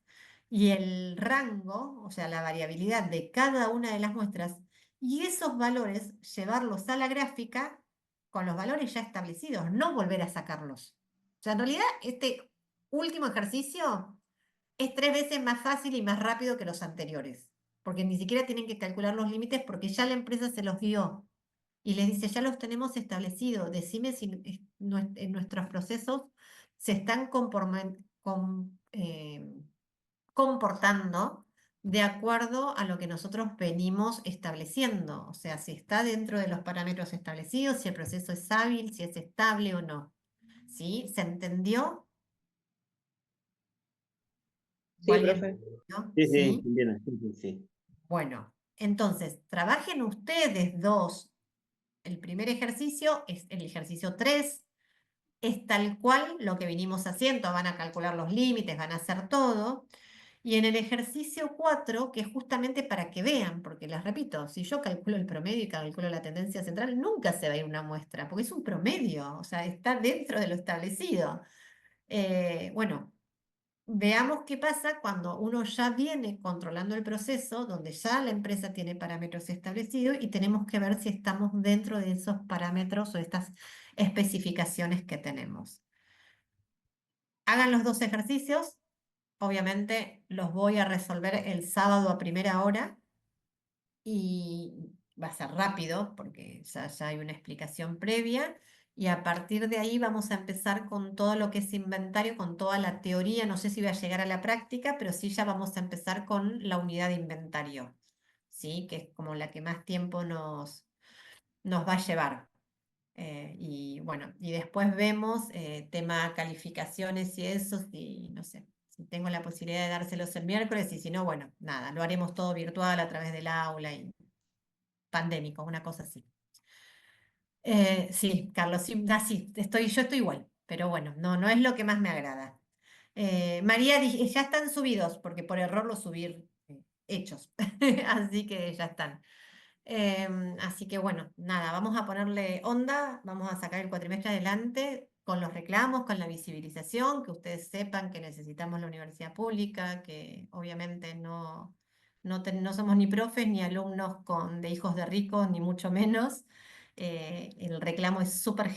y el rango, o sea, la variabilidad de cada una de las muestras, y esos valores llevarlos a la gráfica con los valores ya establecidos, no volver a sacarlos. O sea, en realidad, este último ejercicio es 3 veces más fácil y más rápido que los anteriores, porque ni siquiera tienen que calcular los límites porque ya la empresa se los dio y les dice, ya los tenemos establecidos, decime si en nuestros procesos se están comportando de acuerdo a lo que nosotros venimos estableciendo, o sea, si está dentro de los parámetros establecidos, si el proceso es hábil, si es estable o no. ¿Sí? ¿Se entendió? Sí, Valiente, profe. ¿no? Sí, sí, ¿Sí? entiendo, sí, sí, sí. Bueno, entonces, trabajen ustedes dos. El primer ejercicio es el ejercicio 3, es tal cual lo que vinimos haciendo, van a calcular los límites, van a hacer todo. Y en el ejercicio 4, que es justamente para que vean, porque les repito, si yo calculo el promedio y calculo la tendencia central, nunca se va a ir una muestra, porque es un promedio, o sea, está dentro de lo establecido. Bueno, veamos qué pasa cuando uno ya viene controlando el proceso, donde ya la empresa tiene parámetros establecidos y tenemos que ver si estamos dentro de esos parámetros o estas especificaciones que tenemos. Hagan los 2 ejercicios. Obviamente los voy a resolver el sábado a primera hora y va a ser rápido porque ya hay una explicación previa. Y a partir de ahí vamos a empezar con todo lo que es inventario, con toda la teoría. No sé si voy a llegar a la práctica, pero sí ya vamos a empezar con la unidad de inventario, ¿sí? Que es como la que más tiempo nos va a llevar. Y bueno, y después vemos tema calificaciones y eso, si, no sé, si tengo la posibilidad de dárselos el miércoles, y si no, bueno, nada, lo haremos todo virtual a través del aula y pandémico, una cosa así. Sí, Carlos, sí, así, yo estoy igual, pero bueno, no es lo que más me agrada. María, ya están subidos, porque por error los subí hechos, así que ya están. Así que bueno, nada, vamos a ponerle onda, vamos a sacar el cuatrimestre adelante con los reclamos, con la visibilización, que ustedes sepan que necesitamos la universidad pública, que obviamente no somos ni profes ni alumnos de hijos de ricos, ni mucho menos. El reclamo es súper